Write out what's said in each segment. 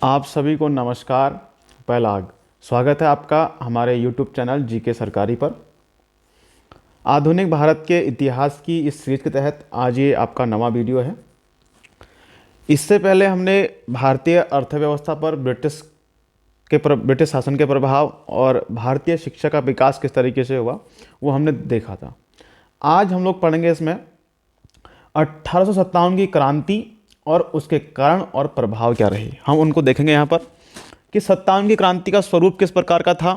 आप सभी को नमस्कार। पहलाग स्वागत है आपका हमारे YouTube चैनल जीके सरकारी पर। आधुनिक भारत के इतिहास की इस सीरीज के तहत आज ये आपका नवा वीडियो है। इससे पहले हमने भारतीय अर्थव्यवस्था पर ब्रिटिश शासन के प्रभाव और भारतीय शिक्षा का विकास किस तरीके से हुआ वो हमने देखा था। आज हम लोग पढ़ेंगे इसमें 1857 की क्रांति और उसके कारण और प्रभाव क्या रहे। हम उनको देखेंगे यहाँ पर कि 57 की क्रांति का स्वरूप किस प्रकार का था,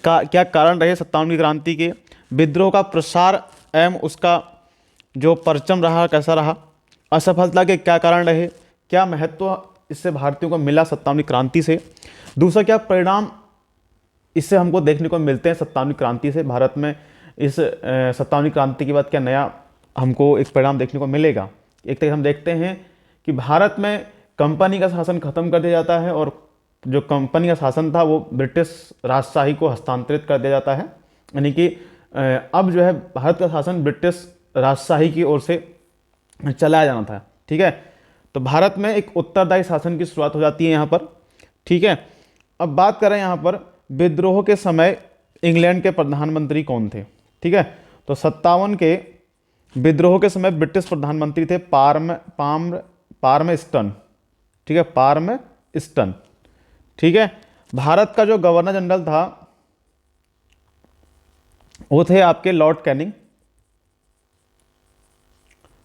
क्या कारण रहे 57 की क्रांति के, विद्रोह का प्रसार एवं उसका जो परचम रहा कैसा रहा, असफलता के क्या कारण रहे, क्या महत्व इससे भारतीयों को मिला 57 की क्रांति से, दूसरा क्या परिणाम इससे हमको देखने को मिलते हैं 57 की क्रांति से। भारत में इस 57 क्रांति के बाद क्या नया हमको एक परिणाम देखने को मिलेगा। एक तरह हम देखते हैं कि भारत में कंपनी का शासन खत्म कर दिया जाता है और जो कंपनी का शासन था वो ब्रिटिश राजशाही को हस्तांतरित कर दिया जाता है। यानी कि अब जो है भारत का शासन ब्रिटिश राजशाही की ओर से चलाया जाना था। ठीक है, तो भारत में एक उत्तरदायी शासन की शुरुआत हो जाती है यहाँ पर। ठीक है, अब बात करें यहाँ पर विद्रोह के समय इंग्लैंड के प्रधानमंत्री कौन थे। ठीक है, तो 57 के विद्रोह के समय ब्रिटिश प्रधानमंत्री थे पार्मस्टन। ठीक है, पार्मस्टन। ठीक है, भारत का जो गवर्नर जनरल था वो थे आपके लॉर्ड कैनिंग।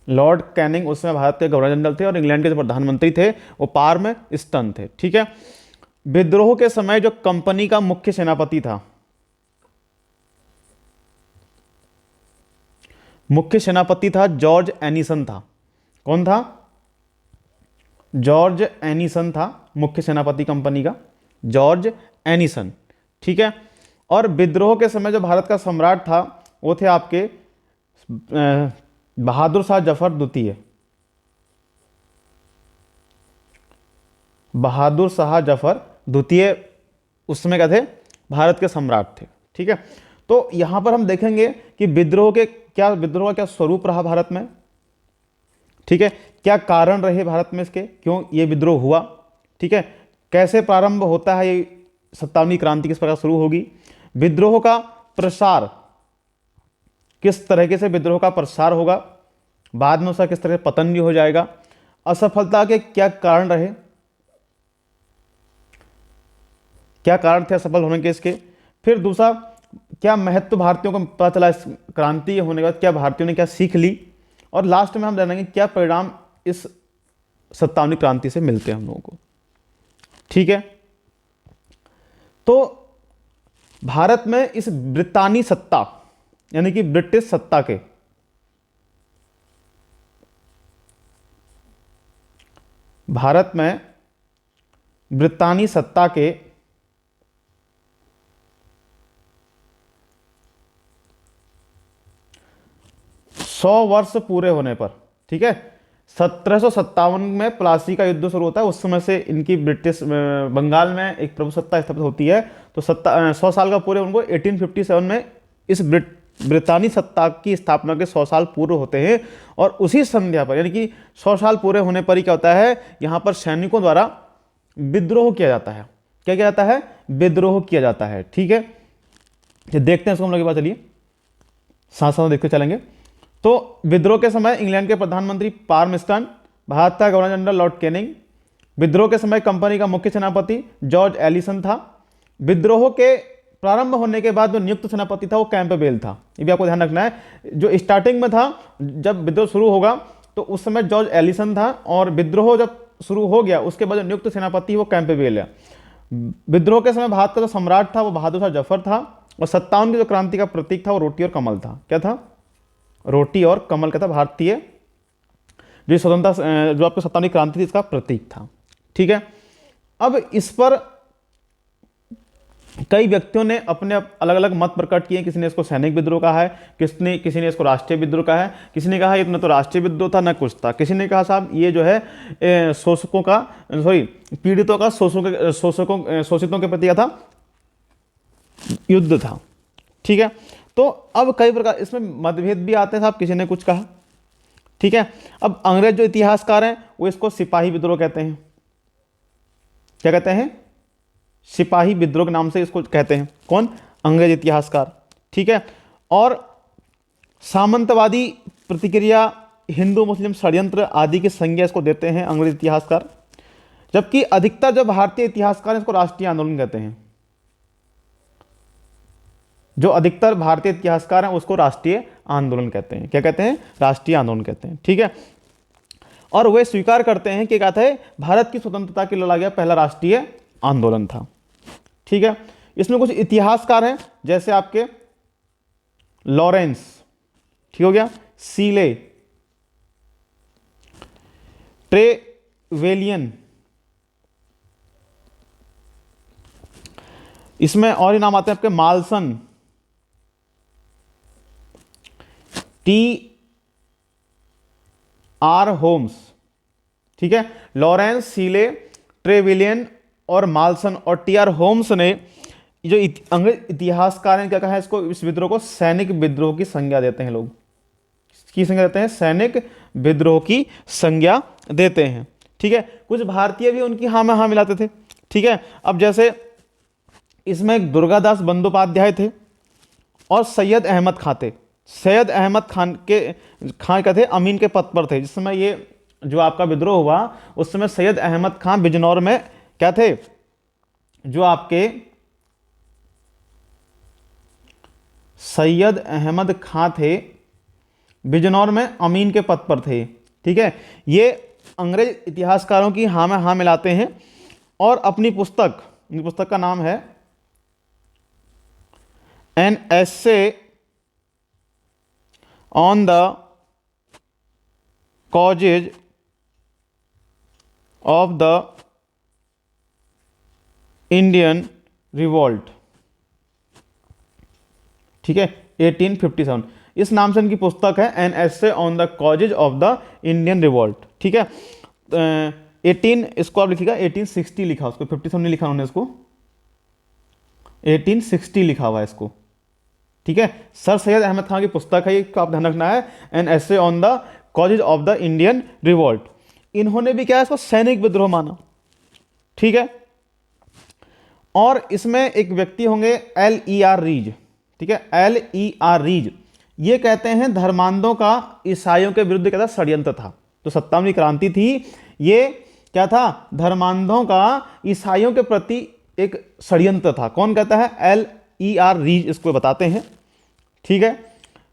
लॉर्ड कैनिंग उस समय भारत के गवर्नर जनरल थे और इंग्लैंड के जो प्रधानमंत्री थे वो पार्मस्टन थे। ठीक है, विद्रोह के समय जो कंपनी का मुख्य सेनापति था, मुख्य सेनापति था जॉर्ज एनिसन था। कौन था? जॉर्ज एनिसन था मुख्य सेनापति कंपनी का, जॉर्ज एनिसन। ठीक है, और विद्रोह के समय जो भारत का सम्राट था वो थे आपके बहादुर शाह जफर द्वितीय। बहादुर शाह जफर द्वितीय उस समय क्या थे? भारत के सम्राट थे। ठीक है, तो यहां पर हम देखेंगे कि विद्रोह का क्या स्वरूप रहा भारत में। ठीक है, क्या कारण रहे भारत में इसके, क्यों ये विद्रोह हुआ। ठीक है, कैसे प्रारंभ होता है ये 57वीं क्रांति, किस प्रकार शुरू होगी, विद्रोह का प्रसार किस तरीके से विद्रोह का प्रसार होगा, बाद में उसका किस तरह से पतन भी हो जाएगा, असफलता के क्या कारण रहे, क्या कारण थे असफल होने के इसके, फिर दूसरा क्या महत्व भारतीयों को पता चला इस क्रांति होने के बाद, क्या भारतीयों ने क्या सीख ली, और लास्ट में हम जानेंगे क्या परिणाम इस 57वीं क्रांति से मिलते हैं हम लोगों को। ठीक है, तो भारत में इस ब्रितानी सत्ता यानी कि ब्रिटिश सत्ता के भारत में ब्रितानी सत्ता के 100 वर्ष पूरे होने पर, ठीक है, 1757 में प्लासी का युद्ध शुरू होता है। उस समय से इनकी ब्रिटिश बंगाल में एक प्रभुसत्ता स्थापित होती है। तो 100 साल का पूरे उनको 1857 में इस ब्रितानी सत्ता की स्थापना के 100 साल पूरे होते हैं। और उसी संध्या पर यानी कि 100 साल पूरे होने पर ही क्या होता है, यहाँ पर सैनिकों द्वारा विद्रोह किया जाता है। क्या किया जाता है? विद्रोह किया जाता है। ठीक है, देखते हैं इसको हम लोग के बाद, चलिए साथ साथ देखते चलेंगे। तो विद्रोह के समय इंग्लैंड के प्रधानमंत्री पार्मस्टन, भारत का गवर्नर जनरल लॉर्ड कैनिंग, विद्रोह के समय कंपनी का मुख्य सेनापति जॉर्ज एलिसन था। विद्रोह के प्रारंभ होने के बाद जो नियुक्त सेनापति था वो कैंपबेल था। ये भी आपको ध्यान रखना है। जो स्टार्टिंग में था, जब विद्रोह शुरू होगा तो उस समय जॉर्ज एलिसन था, और विद्रोह जब शुरू हो गया उसके बाद जो नियुक्त सेनापति वो कैंपबेल है। विद्रोह के समय भारत का जो सम्राट था वो बहादुर शाह जफर था, और 57 की जो क्रांति का प्रतीक था वो रोटी और कमल था। क्या था? रोटी और कमल का था। भारतीय जो स्वतंत्रता जो आपको 57वीं क्रांति थी इसका प्रतीक था। ठीक है, अब इस पर कई व्यक्तियों ने अपने अलग अलग मत प्रकट किए। किसी ने इसको सैनिक विद्रोह कहा है, किसी ने इसको राष्ट्रीय विद्रोह कहा है, किसी ने कहा ये न तो राष्ट्रीय विद्रोह था न कुछ था, किसी ने कहा साहब ये जो है शोषकों का पीड़ितों का शोषितों के प्रति क्या था, युद्ध था। ठीक है, तो अब कई प्रकार इसमें मतभेद भी आते हैं साहब, किसी ने कुछ कहा। ठीक है, अब अंग्रेज जो इतिहासकार हैं वो इसको सिपाही विद्रोह कहते हैं। क्या कहते हैं, सिपाही विद्रोह के नाम से इसको कहते हैं। कौन, अंग्रेज इतिहासकार, ठीक है। और सामंतवादी प्रतिक्रिया, हिंदू मुस्लिम षड्यंत्र आदि की संज्ञा इसको देते हैं अंग्रेज इतिहासकार, जबकि अधिकतर जो भारतीय इतिहासकार इसको राष्ट्रीय आंदोलन कहते हैं। जो अधिकतर भारतीय इतिहासकार हैं उसको राष्ट्रीय आंदोलन कहते हैं। क्या कहते हैं, राष्ट्रीय आंदोलन कहते हैं, ठीक है। और वे स्वीकार करते हैं कि क्या था, भारत की स्वतंत्रता के लिए लड़ा गया पहला राष्ट्रीय आंदोलन था, ठीक है। इसमें कुछ इतिहासकार हैं जैसे आपके लॉरेंस, ठीक हो गया, सीले, ट्रेवेलियन, इसमें और ही नाम आते हैं आपके माल्सन, टी आर होम्स, ठीक है। लॉरेंस, सीले, ट्रेविलियन और माल्सन और टी आर होम्स ने जो अंग्रेज इतिहासकार हैं क्या कहा है इसको, इस विद्रोह को सैनिक विद्रोह की संज्ञा देते हैं। लोग की संज्ञा देते हैं, सैनिक विद्रोह की संज्ञा देते हैं, ठीक है। कुछ भारतीय भी उनकी हाँ में हाँ मिलाते थे, ठीक है। अब जैसे इसमें दुर्गादास बंदोपाध्याय थे और सैयद अहमद खां थे। सैयद अहमद खान क्या थे, अमीन के पद पर थे जिस समय ये जो आपका विद्रोह हुआ। उस समय सैयद अहमद खां बिजनौर में क्या थे, जो आपके सैयद अहमद खां थे बिजनौर में अमीन के पद पर थे, ठीक है। ये अंग्रेज इतिहासकारों की हाँ में हाँ मिलाते हैं और अपनी पुस्तक का नाम है an essay on the causes of the Indian revolt, ठीक है, 1857। इस नाम से इनकी पुस्तक है an essay on the causes of the Indian revolt, ठीक है। 18 इसको आप लिखिएगा 1860 लिखा, उसको 57 नहीं लिखा उन्होंने, इसको 1860 लिखा हुआ है इसको, ठीक है। सर सैयद अहमद खान की पुस्तक है, ये आप ध्यान रखना है, an essay on the causes of the Indian revolt. इन्होंने भी क्या है इसको सैनिक विद्रोह माना, ठीक है। और इसमें एक व्यक्ति होंगे LER रीज, ठीक है, LER रीज। ये कहते हैं धर्मांधों का ईसाइयों के विरुद्ध क्या था, षड्यंत्र था। तो 57वीं क्रांति थी, ये क्या था, धर्मांधों का ईसाइयों के प्रति एक षड्यंत्र था। कौन कहता है, LER रीज इसको बताते हैं, ठीक है।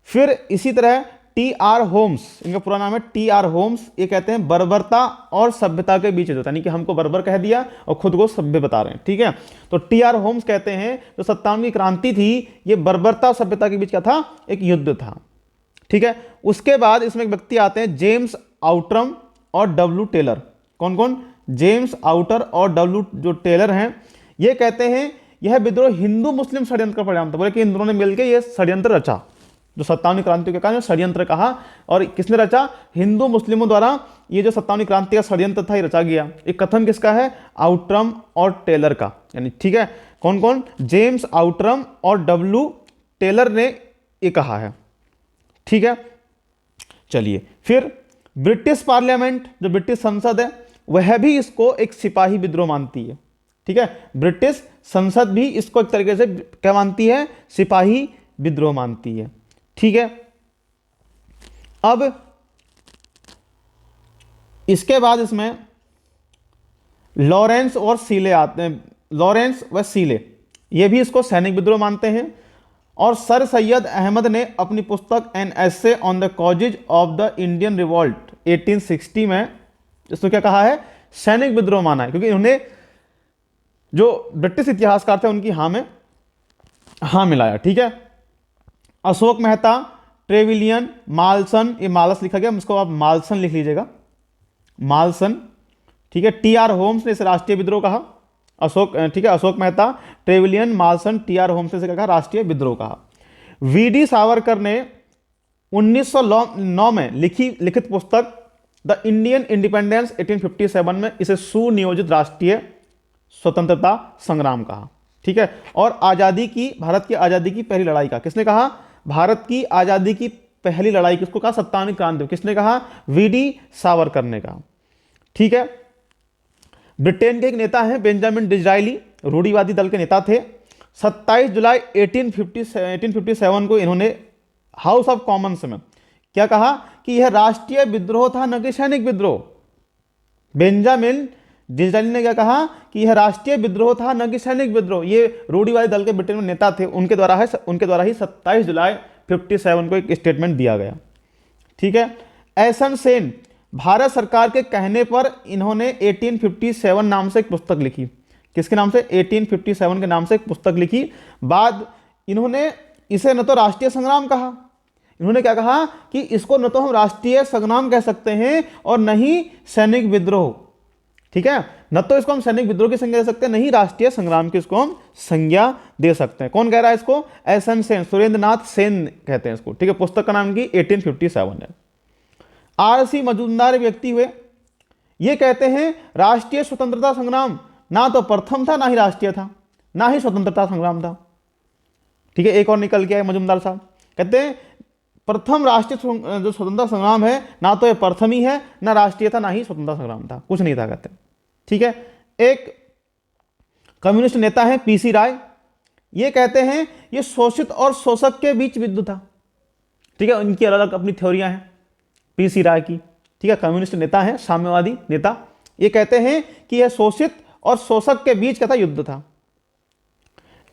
फिर इसी तरह TR होम्स, इनका पूरा नाम है TR होम्स, ये कहते हैं बर्बरता और सभ्यता के बीच होता है, यानी कि हमको बर्बर कह दिया और खुद को सभ्य बता रहे हैं, ठीक है। तो TR होम्स कहते हैं जो 57वीं क्रांति थी ये बर्बरता और सभ्यता के बीच क्या था, एक युद्ध था, ठीक है। उसके बाद इसमें एक व्यक्ति आते हैं जेम्स आउटरम और W टेलर। कौन कौन, जेम्स आउटर और W जो टेलर हैं, ये कहते हैं यह विद्रोह हिंदू मुस्लिम षड्यंत्र का परिणाम था। बोले कि इन दोनों ने मिलकर यह षड्यंत्र रचा, जो 57वीं क्रांति के कारण षड्यंत्र कहा। और किसने रचा, हिंदू मुस्लिमों द्वारा ये जो 57वीं क्रांति का षड्यंत्र था ये रचा गया। एक कथन किसका है, आउटरम और टेलर का, यानी ठीक है। कौन कौन, जेम्स आउटरम और W टेलर ने ये कहा है, ठीक है। चलिए, फिर ब्रिटिश पार्लियामेंट जो ब्रिटिश संसद है वह भी इसको एक सिपाही विद्रोह मानती है, ठीक है। ब्रिटिश संसद भी इसको एक तरीके से क्या मानती है, सिपाही विद्रोह मानती है, ठीक है। अब इसके बाद इसमें लॉरेंस और सीले आते हैं, लॉरेंस व सीले ये भी इसको सैनिक विद्रोह मानते हैं। और सर सैयद अहमद ने अपनी पुस्तक an essay on the causes of the Indian revolt 1860 में इसको क्या कहा है, सैनिक विद्रोह माना है, क्योंकि उन्हें जो ब्रिटिश इतिहासकार थे उनकी हाँ में हाँ मिलाया, ठीक है। अशोक मेहता, ट्रेविलियन, माल्सन, ये मालस लिखा गया, इसको आप माल्सन लिख लीजिएगा, माल्सन, ठीक है। TR होम्स ने इसे राष्ट्रीय विद्रोह कहा, अशोक, ठीक है, अशोक मेहता, ट्रेविलियन, माल्सन, TR होम्स ने इसे क्या कहा, राष्ट्रीय विद्रोह कहा। VD सावरकर ने 1909 में लिखित पुस्तक द इंडियन इंडिपेंडेंस 1857 में इसे सुनियोजित राष्ट्रीय स्वतंत्रता संग्राम कहा, ठीक है। और आजादी की, भारत की आजादी की पहली लड़ाई का किसने कहा, भारत की आजादी की पहली लड़ाई किसको कहा, 57वीं क्रांति किसने कहा, VD सावरकर ने कहा, ठीक है। ब्रिटेन के एक नेता हैं बेंजामिन डिज़रायली, रूढ़िवादी दल के नेता थे। 27 जुलाई 1857 को इन्होंने हाउस ऑफ कॉमन्स में क्या कहा कि यह राष्ट्रीय विद्रोह था, न कि सैनिक विद्रोह। बेंजामिन डिज़रायली ने क्या कहा कि यह राष्ट्रीय विद्रोह था, न कि सैनिक विद्रोह। ये रूढ़िवादी दल के ब्रिटेन में नेता थे, उनके द्वारा ही 27 जुलाई 57 को एक स्टेटमेंट दिया गया। ठीक है। एसन सेन, भारत सरकार के कहने पर इन्होंने 1857 नाम से एक पुस्तक लिखी। किसके नाम से? 1857 के नाम से एक पुस्तक लिखी। बाद इन्होंने इसे न तो राष्ट्रीय संग्राम कहा, इन्होंने क्या कहा कि इसको न तो हम राष्ट्रीय संग्राम कह सकते हैं और न ही सैनिक विद्रोह। ठीक है, न तो इसको हम सैनिक विद्रोह की संज्ञा दे सकते हैं, नहीं राष्ट्रीय संग्राम की इसको हम संज्ञा दे सकते हैं। कौन कह रहा है इसको? एसन सेन, सुरेंद्र नाथ सेन कहते हैं इसको। ठीक है, पुस्तक का नाम की 1857 है। आर.सी. मजूमदार व्यक्ति हुए, ये कहते हैं राष्ट्रीय स्वतंत्रता संग्राम ना तो प्रथम था, ना ही राष्ट्रीय था, ना ही स्वतंत्रता संग्राम था। ठीक है, एक और निकल के आए मजूमदार साहब, कहते हैं प्रथम राष्ट्रीय जो स्वतंत्रता संग्राम है ना तो ये प्रथम ही है, ना राष्ट्रीय था, ना ही स्वतंत्रता संग्राम था, कुछ नहीं था कहते हैं। ठीक है। एक कम्युनिस्ट नेता है पीसी राय, ये कहते हैं ये शोषित और शोषक के बीच युद्ध था। ठीक है, उनकी अलग अलग अपनी थ्योरियां हैं पीसी राय की। ठीक है, कम्युनिस्ट नेता है, साम्यवादी नेता, ये कहते हैं कि यह शोषित और शोषक के बीच का था युद्ध था।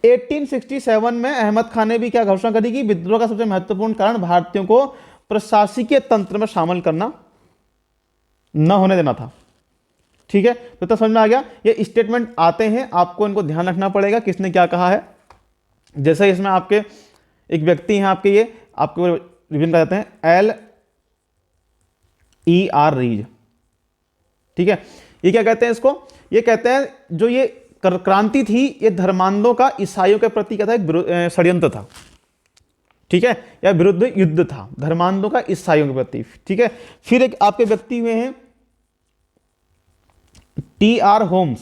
1867 में अहमद खान ने भी क्या घोषणा करी कि विद्रोह का सबसे महत्वपूर्ण कारण भारतीयों को प्रशासकीय तंत्र में शामिल करना न होने देना था। ठीक है, तो समझ में आ गया। ये स्टेटमेंट आते हैं, आपको इनको ध्यान रखना पड़ेगा किसने क्या कहा है। जैसे इसमें आपके एक व्यक्ति हैं, आपके ये आपको रिवीजन कर देते हैं, L.E.R. रीज। ठीक है, ये क्या कहते हैं इसको? ये कहते हैं जो ये क्रांति थी ये धर्मांधों का ईसाइयों के प्रति क्या था? एक षड्यंत्र था। ठीक है, या विरुद्ध युद्ध था धर्मांधों का ईसाइयों के प्रति। ठीक है, फिर एक आपके व्यक्ति हुए हैं T.R. होम्स।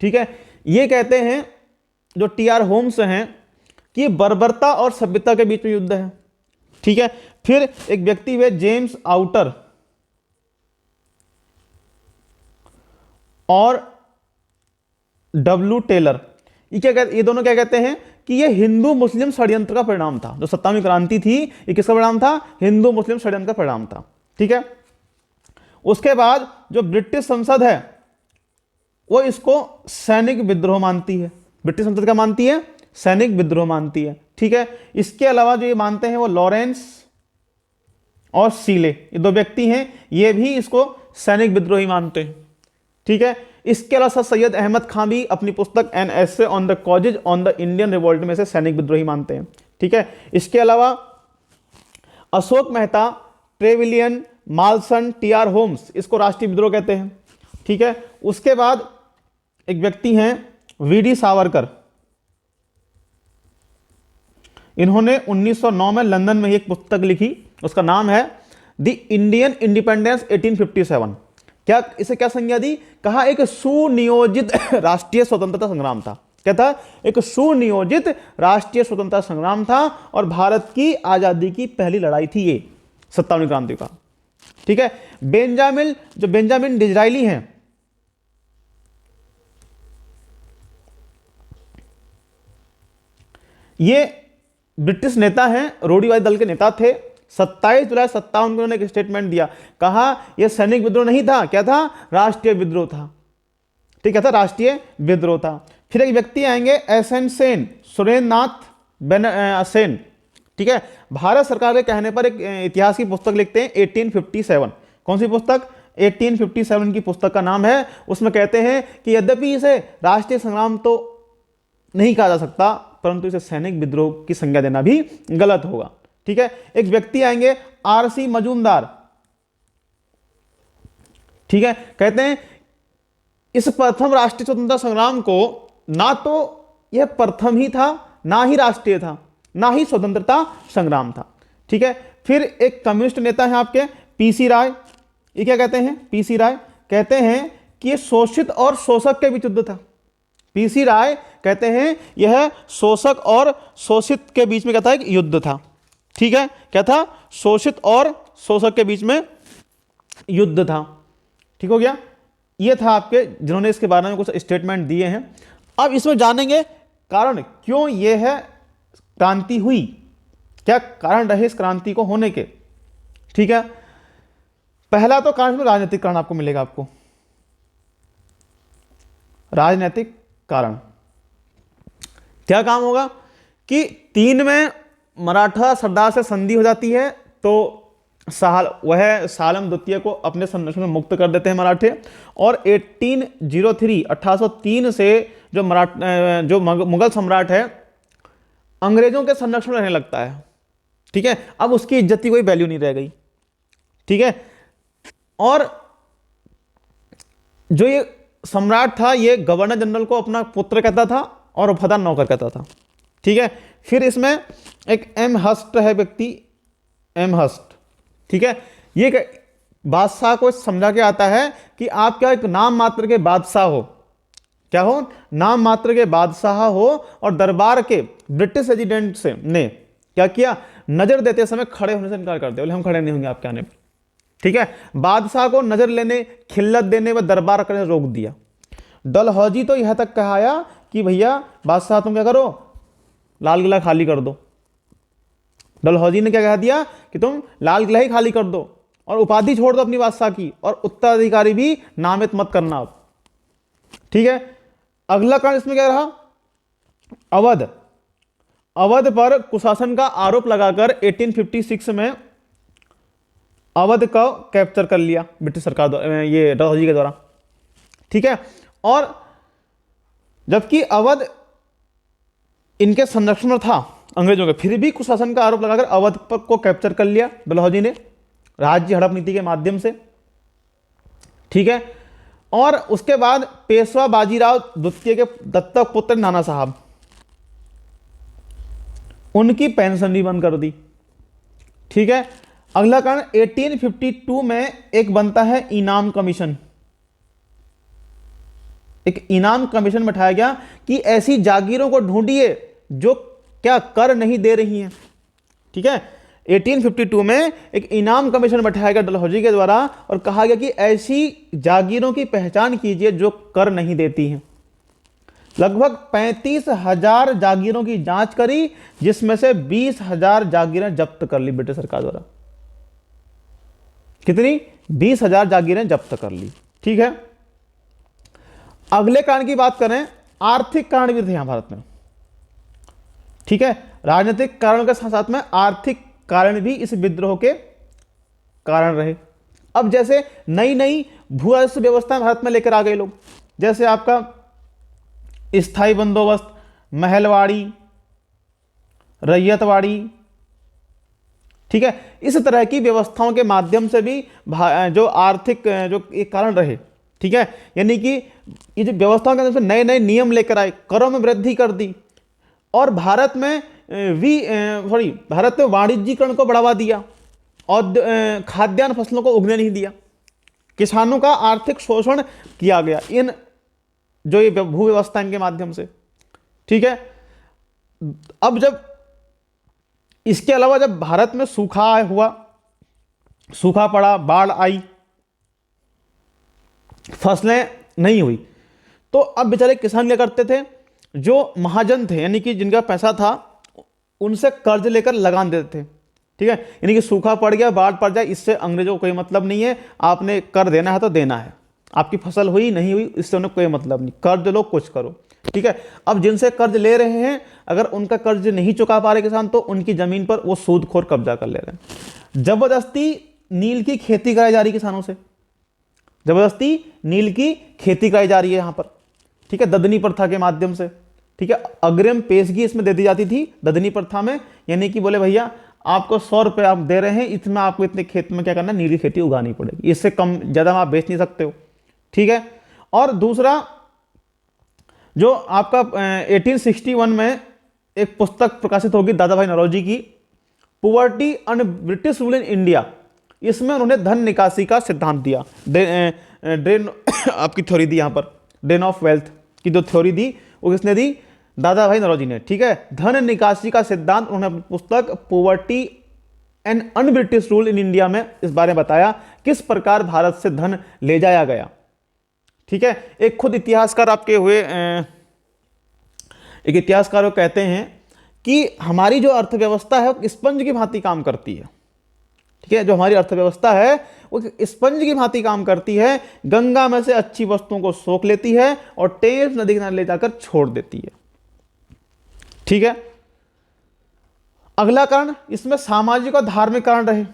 ठीक है, ये कहते हैं जो T.R. होम्स हैं कि बर्बरता और सभ्यता के बीच में युद्ध है। ठीक है, फिर एक व्यक्ति हुए जेम्स आउटर और W. टेलर, ये क्या कहते, ये दोनों क्या कहते हैं कि ये हिंदू मुस्लिम षड्यंत्र का परिणाम था। जो 27वीं क्रांति थी ये किसका परिणाम था? हिंदू मुस्लिम षड्यंत्र का परिणाम था। ठीक है, उसके बाद जो ब्रिटिश संसद है वो इसको सैनिक विद्रोह मानती है। ब्रिटिश संसद क्या मानती है? सैनिक विद्रोह मानती है। ठीक है, इसके अलावा जो ये मानते हैं वो लॉरेंस और सीले, ये दो व्यक्ति हैं, ये भी इसको सैनिक विद्रोह ही मानते हैं। ठीक है, इसके अलावा सर सैयद अहमद खान भी अपनी पुस्तक an essay on the causes on the Indian revolt में से सैनिक विद्रोही मानते हैं। ठीक है, इसके अलावा अशोक मेहता, ट्रेविलियन, मालसन, T.R. होम्स इसको राष्ट्रीय विद्रोह कहते हैं। ठीक है, उसके बाद एक व्यक्ति हैं V.D. सावरकर, इन्होंने 1909 में लंदन में एक पुस्तक लिखी, उसका नाम है द इंडियन इंडिपेंडेंस 1857। क्या इसे क्या संज्ञा दी? कहा एक सुनियोजित राष्ट्रीय स्वतंत्रता संग्राम था। क्या था? एक सुनियोजित राष्ट्रीय स्वतंत्रता संग्राम था और भारत की आजादी की पहली लड़ाई थी ये 57वीं क्रांति का। ठीक है, बेंजामिन डिज़रायली हैं, ये ब्रिटिश नेता हैं, रूढ़िवादी दल के नेता थे। 27 जुलाई 57 को उन्होंने एक स्टेटमेंट दिया, कहा यह सैनिक विद्रोह नहीं था, क्या था? राष्ट्रीय विद्रोह था। ठीक है, था राष्ट्रीय विद्रोह था। फिर एक व्यक्ति आएंगे एसन सेन, सुरेंद्र नाथ सेन। ठीक है, भारत सरकार के कहने पर एक इतिहास की पुस्तक लिखते हैं 1857। कौन सी पुस्तक? 1857 की पुस्तक का नाम है। उसमें कहते हैं कि यद्यपि इसे राष्ट्रीय संग्राम तो नहीं कहा जा सकता, परंतु इसे सैनिक विद्रोह की संज्ञा देना भी गलत होगा। ठीक है, एक व्यक्ति आएंगे R.C. मजूमदार। ठीक है, कहते हैं इस प्रथम राष्ट्रीय स्वतंत्रता संग्राम को ना तो यह प्रथम ही था, ना ही राष्ट्रीय था, ना ही स्वतंत्रता संग्राम था। ठीक है, फिर एक कम्युनिस्ट नेता है आपके पीसी राय, ये क्या कहते हैं? पीसी राय कहते हैं कि यह शोषित और शोषक के बीच युद्ध था। पीसी राय कहते हैं यह शोषक और शोषित के बीच में क्या था? एक युद्ध था। ठीक है, क्या था? शोषित और शोषक के बीच में युद्ध था। ठीक हो गया, ये था आपके जिन्होंने इसके बारे में कुछ स्टेटमेंट दिए हैं। अब इसमें जानेंगे कारण क्यों ये है क्रांति हुई, क्या कारण रहे इस क्रांति को होने के। ठीक है, पहला तो कारण में राजनीतिक कारण आपको मिलेगा। आपको राजनीतिक कारण क्या काम होगा कि 3 में मराठा सरदार से संधि हो जाती है, तो वह सालम द्वितीय को अपने संरक्षण में मुक्त कर देते हैं मराठे, और 1803 से जो मुगल सम्राट है अंग्रेजों के संरक्षण में रहने लगता है। ठीक है, अब उसकी इज्जत की कोई वैल्यू नहीं रह गई। ठीक है, और जो ये सम्राट था ये गवर्नर जनरल को अपना पुत्र कहता था और वफादार नौकर कहता था। ठीक है, फिर इसमें एक एम हस्ट है व्यक्ति, एम हस्ट। ठीक है, ये बादशाह को समझा के आता है कि आप क्या एक नाम मात्र के बादशाह हो, क्या हो, नाम मात्र के बादशाह हो, और दरबार के ब्रिटिश रेजिडेंट से ने क्या किया, नजर देते समय खड़े होने से इनकार कर दिया, बोले हम खड़े नहीं होंगे आपके आने पर। ठीक है, बादशाह को नजर लेने, खिल्लत देने व दरबार करने रोक दिया। डलहौजी तो यह तक कहाया कि भैया बादशाह तुम क्या करो, लाल किला खाली कर दो। डलहौजी ने क्या कह दिया कि तुम लाल किला ही खाली कर दो और उपाधि छोड़ दो अपनी बादशाह की, और उत्तराधिकारी भी नामित मत करना अब। ठीक है, अगला कारण इसमें क्या रहा, अवध। अवध पर कुशासन का आरोप लगाकर 1856 में अवध को कैप्चर कर लिया ब्रिटिश सरकार द्वारा, ये डलहौजी के द्वारा। ठीक है, और जबकि अवध इनके संरक्षण में था अंग्रेजों के, फिर भी कुशासन का आरोप लगाकर अवध पर को कैप्चर कर लिया डलहौजी ने राज्य हड़प नीति के माध्यम से। ठीक है, और उसके बाद पेशवा बाजीराव द्वितीय के दत्तक पुत्र नाना साहब, उनकी पेंशन भी बंद कर दी। ठीक है, अगला कारण 1852 में एक बनता है इनाम कमीशन। एक इनाम कमीशन बैठाया गया कि ऐसी जागीरों को ढूंढिए जो क्या कर नहीं दे रही हैं। ठीक है, 1852 में एक इनाम कमीशन बैठाया गया डलहौजी के द्वारा, और कहा गया कि ऐसी जागीरों की पहचान कीजिए जो कर नहीं देती हैं। लगभग 35,000 जागीरों की जांच करी, जिसमें से 20,000 जागीरें जब्त कर ली ब्रिटिश सरकार द्वारा। कितनी? 20,000 जागीरें जब्त कर ली। ठीक है, अगले कारण की बात करें, आर्थिक कारण भी थे यहां भारत में। ठीक है, राजनीतिक कारणों के साथ साथ में आर्थिक कारण भी इस विद्रोह के कारण रहे। अब जैसे नई नई भू राजस्व व्यवस्था भारत में लेकर आ गए लोग, जैसे आपका स्थायी बंदोबस्त, महलवाड़ी, रैयतवाड़ी। ठीक है, इस तरह की व्यवस्थाओं के माध्यम से भी जो आर्थिक जो एक कारण रहे। ठीक है, यानी कि ये जो व्यवस्थाओं के माध्यम से नए नए नियम लेकर आए, करों में वृद्धि कर दी, और भारत में भारत में वाणिज्यीकरण को बढ़ावा दिया, और खाद्यान्न फसलों को उगने नहीं दिया, किसानों का आर्थिक शोषण किया गया इन जो ये भू व्यवस्था इनके माध्यम से। ठीक है, अब जब इसके अलावा जब भारत में सूखा हुआ, सूखा पड़ा, बाढ़ आई, फसलें नहीं हुई, तो अब बेचारे किसान क्या करते थे, जो महाजन थे यानी कि जिनका पैसा था उनसे कर्ज लेकर लगान देते थे। ठीक है, यानी कि सूखा पड़ गया, बाढ़ पड़ जाए, इससे अंग्रेजों को कोई मतलब नहीं है, आपने कर देना है तो देना है, आपकी फसल हुई नहीं हुई इससे उन्हें कोई मतलब नहीं, कर्ज लो कुछ करो। ठीक है, अब जिनसे कर्ज ले रहे हैं अगर उनका कर्ज नहीं चुका पा रहे किसान, तो उनकी जमीन पर वो सूदखोर कब्जा कर ले रहे हैं। जबरदस्ती नील की खेती कराई जा रही किसानों से, जबरदस्ती नील की खेती कराई जा रही है यहां पर। ठीक है, ददनी प्रथा के माध्यम से। ठीक है, अग्रिम पेशगी इसमें दे दी जाती थी ददनी प्रथा में, यानी कि बोले भैया आपको 100 रुपये आप दे रहे हैं, इसमें आपको इतने खेत में क्या करना, नीली खेती उगानी पड़ेगी, इससे कम ज्यादा आप बेच नहीं सकते हो। ठीक है, और दूसरा जो आपका 1861 में एक पुस्तक प्रकाशित होगी दादा भाई नौरोजी की, poverty and British rule in India, इसमें उन्होंने धन निकासी का सिद्धांत दिया, ड्रेन आपकी थ्योरी दी, यहां पर ड्रेन ऑफ वेल्थ की जो थ्योरी दी वो किसने दी, दादा भाई नौरोजी ने। ठीक है, धन निकासी का सिद्धांत उन्होंने अपनी पुस्तक poverty and un British rule in India में इस बारे में बताया, किस प्रकार भारत से धन ले जाया गया। ठीक है। एक खुद इतिहासकार आपके हुए एक इतिहासकार वो कहते हैं कि हमारी जो अर्थव्यवस्था है वो स्पंज की भांति काम करती है। ठीक है, जो हमारी अर्थव्यवस्था है वो स्पंज की भांति काम करती है, गंगा में से अच्छी वस्तुओं को सोख लेती है और टेम्स नदी किनारे ले जाकर छोड़ देती है। ठीक है। अगला कारण, इसमें सामाजिक और धार्मिक कारण रहे।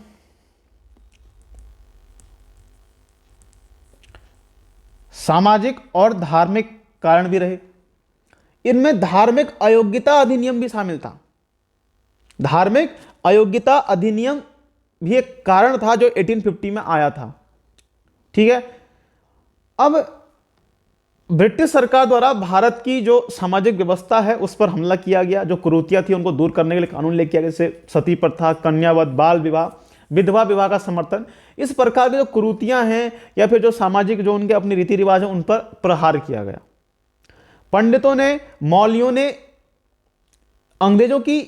सामाजिक और धार्मिक कारण भी रहे। इनमें धार्मिक अयोग्यता अधिनियम भी शामिल था। धार्मिक अयोग्यता अधिनियम भी एक कारण था जो 1850 में आया था। ठीक है। अब ब्रिटिश सरकार द्वारा भारत की जो सामाजिक व्यवस्था है उस पर हमला किया गया। जो कुरीतियां थी उनको दूर करने के लिए कानून लेके आया, जैसे सती प्रथा, कन्यावध, बाल विवाह, विधवा विवाह का समर्थन। इस प्रकार की जो कुरीतियां हैं या फिर जो सामाजिक जो उनके अपने रीति रिवाज हैं उन पर प्रहार किया गया। पंडितों ने, मौलवियों ने अंग्रेजों की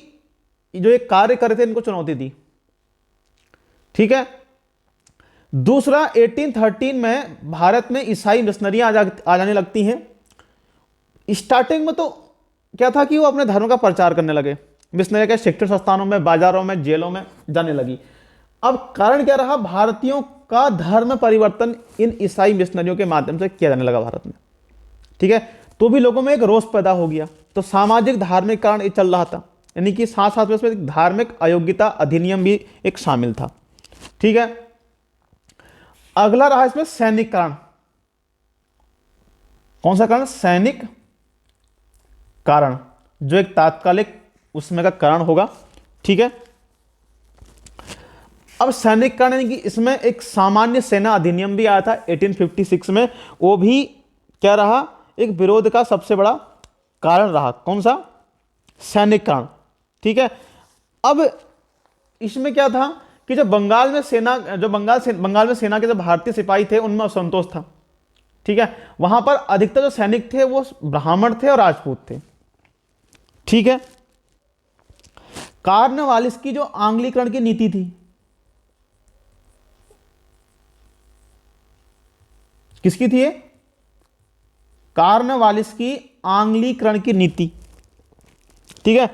जो एक कार्य कर रहे थे इनको चुनौती दी। ठीक है। दूसरा, 1813 में भारत में ईसाई मिशनरियां आ जाने लगती हैं। स्टार्टिंग में तो क्या था कि वो अपने धर्म का प्रचार करने लगे। मिशनरी के शिक्षण संस्थानों में, बाजारों में, जेलों में जाने लगी। अब कारण क्या रहा? भारतीयों का धर्म परिवर्तन इन ईसाई मिशनरियों के माध्यम से किया जाने लगा भारत में। ठीक है। तो भी लोगों में एक रोष पैदा हो गया। तो सामाजिक धार्मिक कारण ये चल रहा था, यानी कि साथ साथ में इसमें धार्मिक अयोग्यता अधिनियम भी एक शामिल था। ठीक है। अगला रहा इसमें सैनिक कारण। कौन सा कारण? सैनिक कारण, जो एक तात्कालिक उसमें का कारण होगा। ठीक है। अब सैनिक कारण यानी कि इसमें एक सामान्य सेना अधिनियम भी आया था 1856 में। वो भी क्या रहा? एक विरोध का सबसे बड़ा कारण रहा। कौन सा? सैनिक कारण। ठीक है। अब इसमें क्या था कि जब बंगाल में सेना, जो बंगाल में सेना के जो भारतीय सिपाही थे उनमें असंतोष था। ठीक है। वहां पर अधिकतर जो सैनिक थे वो ब्राह्मण थे और राजपूत थे। ठीक है। कार्नवालिस की जो आंग्लीकरण की नीति थी, किसकी थी ये? कार्नवालिस की आंग्लीकरण की नीति। ठीक है।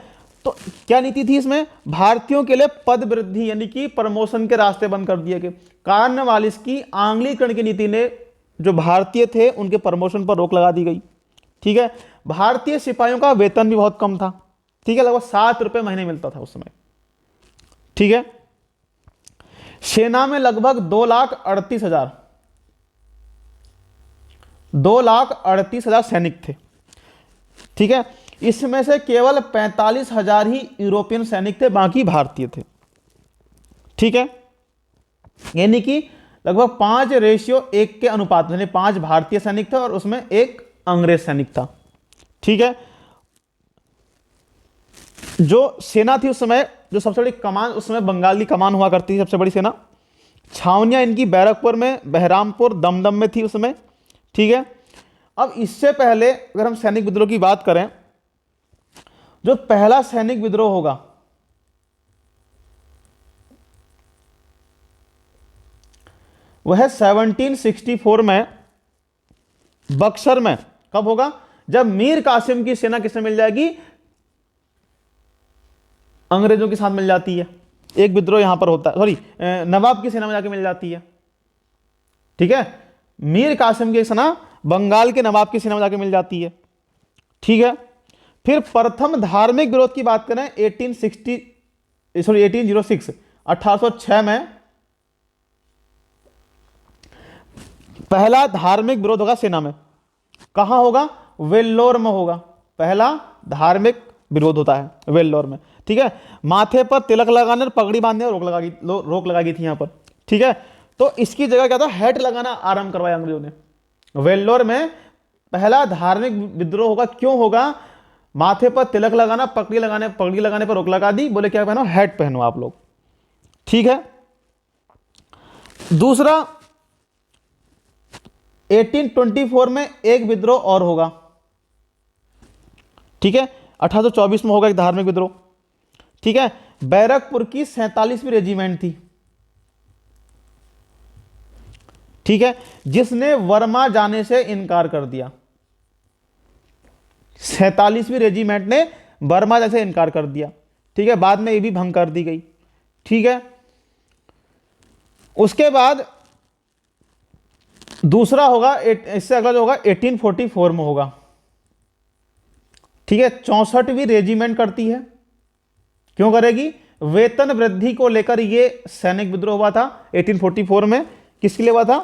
तो क्या नीति थी इसमें? भारतीयों के लिए पद वृद्धि यानी कि प्रमोशन के रास्ते बंद कर दिए गए। कार्नवालिस की आंग्लीकरण की नीति ने जो भारतीय थे उनके प्रमोशन पर रोक लगा दी गई। ठीक है। भारतीय सिपाहियों का वेतन भी बहुत कम था। ठीक है। लगभग 7 रुपए महीने मिलता था उस समय। ठीक है। सेना में लगभग 2,38,000 सैनिक थे। ठीक है। इसमें से केवल 45,000 ही यूरोपियन सैनिक थे, बाकी भारतीय थे। ठीक है। यानी कि लगभग 5:1 के अनुपात में 5 भारतीय सैनिक थे और उसमें 1 अंग्रेज सैनिक था। ठीक है। जो सेना थी उस समय, जो सबसे बड़ी कमान उस समय बंगाल की कमान हुआ करती थी, सबसे बड़ी सेना। छावनियां इनकी बैरकपुर में, बहरामपुर, दमदम में थी उस समय। ठीक है। अब इससे पहले अगर हम सैनिक विद्रोह की बात करें, जो पहला सैनिक विद्रोह होगा वह 1764 में बक्सर में। कब होगा? जब मीर कासिम की सेना किससे मिल जाएगी? अंग्रेजों के साथ मिल जाती है। एक विद्रोह यहां पर होता है, सॉरी, नवाब की सेना में जाके मिल जाती है। ठीक है। मीर कासिम की सेना बंगाल के नवाब की सेना में जाके मिल जाती है। ठीक है। फिर प्रथम धार्मिक विरोध की बात करें 1806 में पहला धार्मिक विरोध होगा सेना में। कहां होगा? वेल्लोर में होगा। पहला धार्मिक विरोध होता है वेल्लोर में। ठीक है। माथे पर तिलक लगाने और पगड़ी बांधने और रोक लगा गई थी यहां पर। ठीक है। तो इसकी जगह क्या था? हैट लगाना आरंभ करवाया अंग्रेजों ने। वेल्लोर में पहला धार्मिक विद्रोह होगा। क्यों होगा? माथे पर तिलक लगाना, पगड़ी लगाने पर रोक लगा दी। बोले क्या पहनो? हैट पहनो आप लोग। ठीक है। दूसरा, 1824 में एक विद्रोह और होगा। ठीक है। 1824 में होगा एक धार्मिक विद्रोह। ठीक है। बैरकपुर की 47वीं रेजिमेंट थी। ठीक है, जिसने वर्मा जाने से इनकार कर दिया। 47वीं रेजिमेंट ने बर्मा जैसे इनकार कर दिया। ठीक है, बाद में ये भी भंग कर दी गई। ठीक है, उसके बाद दूसरा होगा, इससे अगला जो होगा 1844 में होगा। ठीक है, 64वीं रेजिमेंट करती है। क्यों करेगी? वेतन वृद्धि को लेकर ये सैनिक विद्रोह हुआ था 1844 में। किसके लिए हुआ था?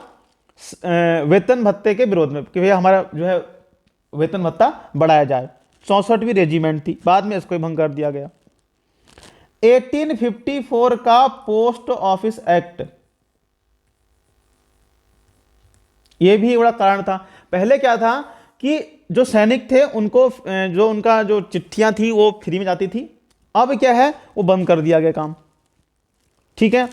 वेतन भत्ते के विरोध में, कि भैया हमारा जो है वेतन भत्ता बढ़ाया जाए। 64वीं रेजिमेंट थी, बाद में इसको भंग कर दिया गया। 1854 का पोस्ट ऑफिस एक्ट, यह भी बड़ा कारण था। पहले क्या था कि जो सैनिक थे उनको जो उनका जो चिट्ठियां थी वो फ्री में जाती थी। अब क्या है, वो बंद कर दिया गया काम। ठीक है,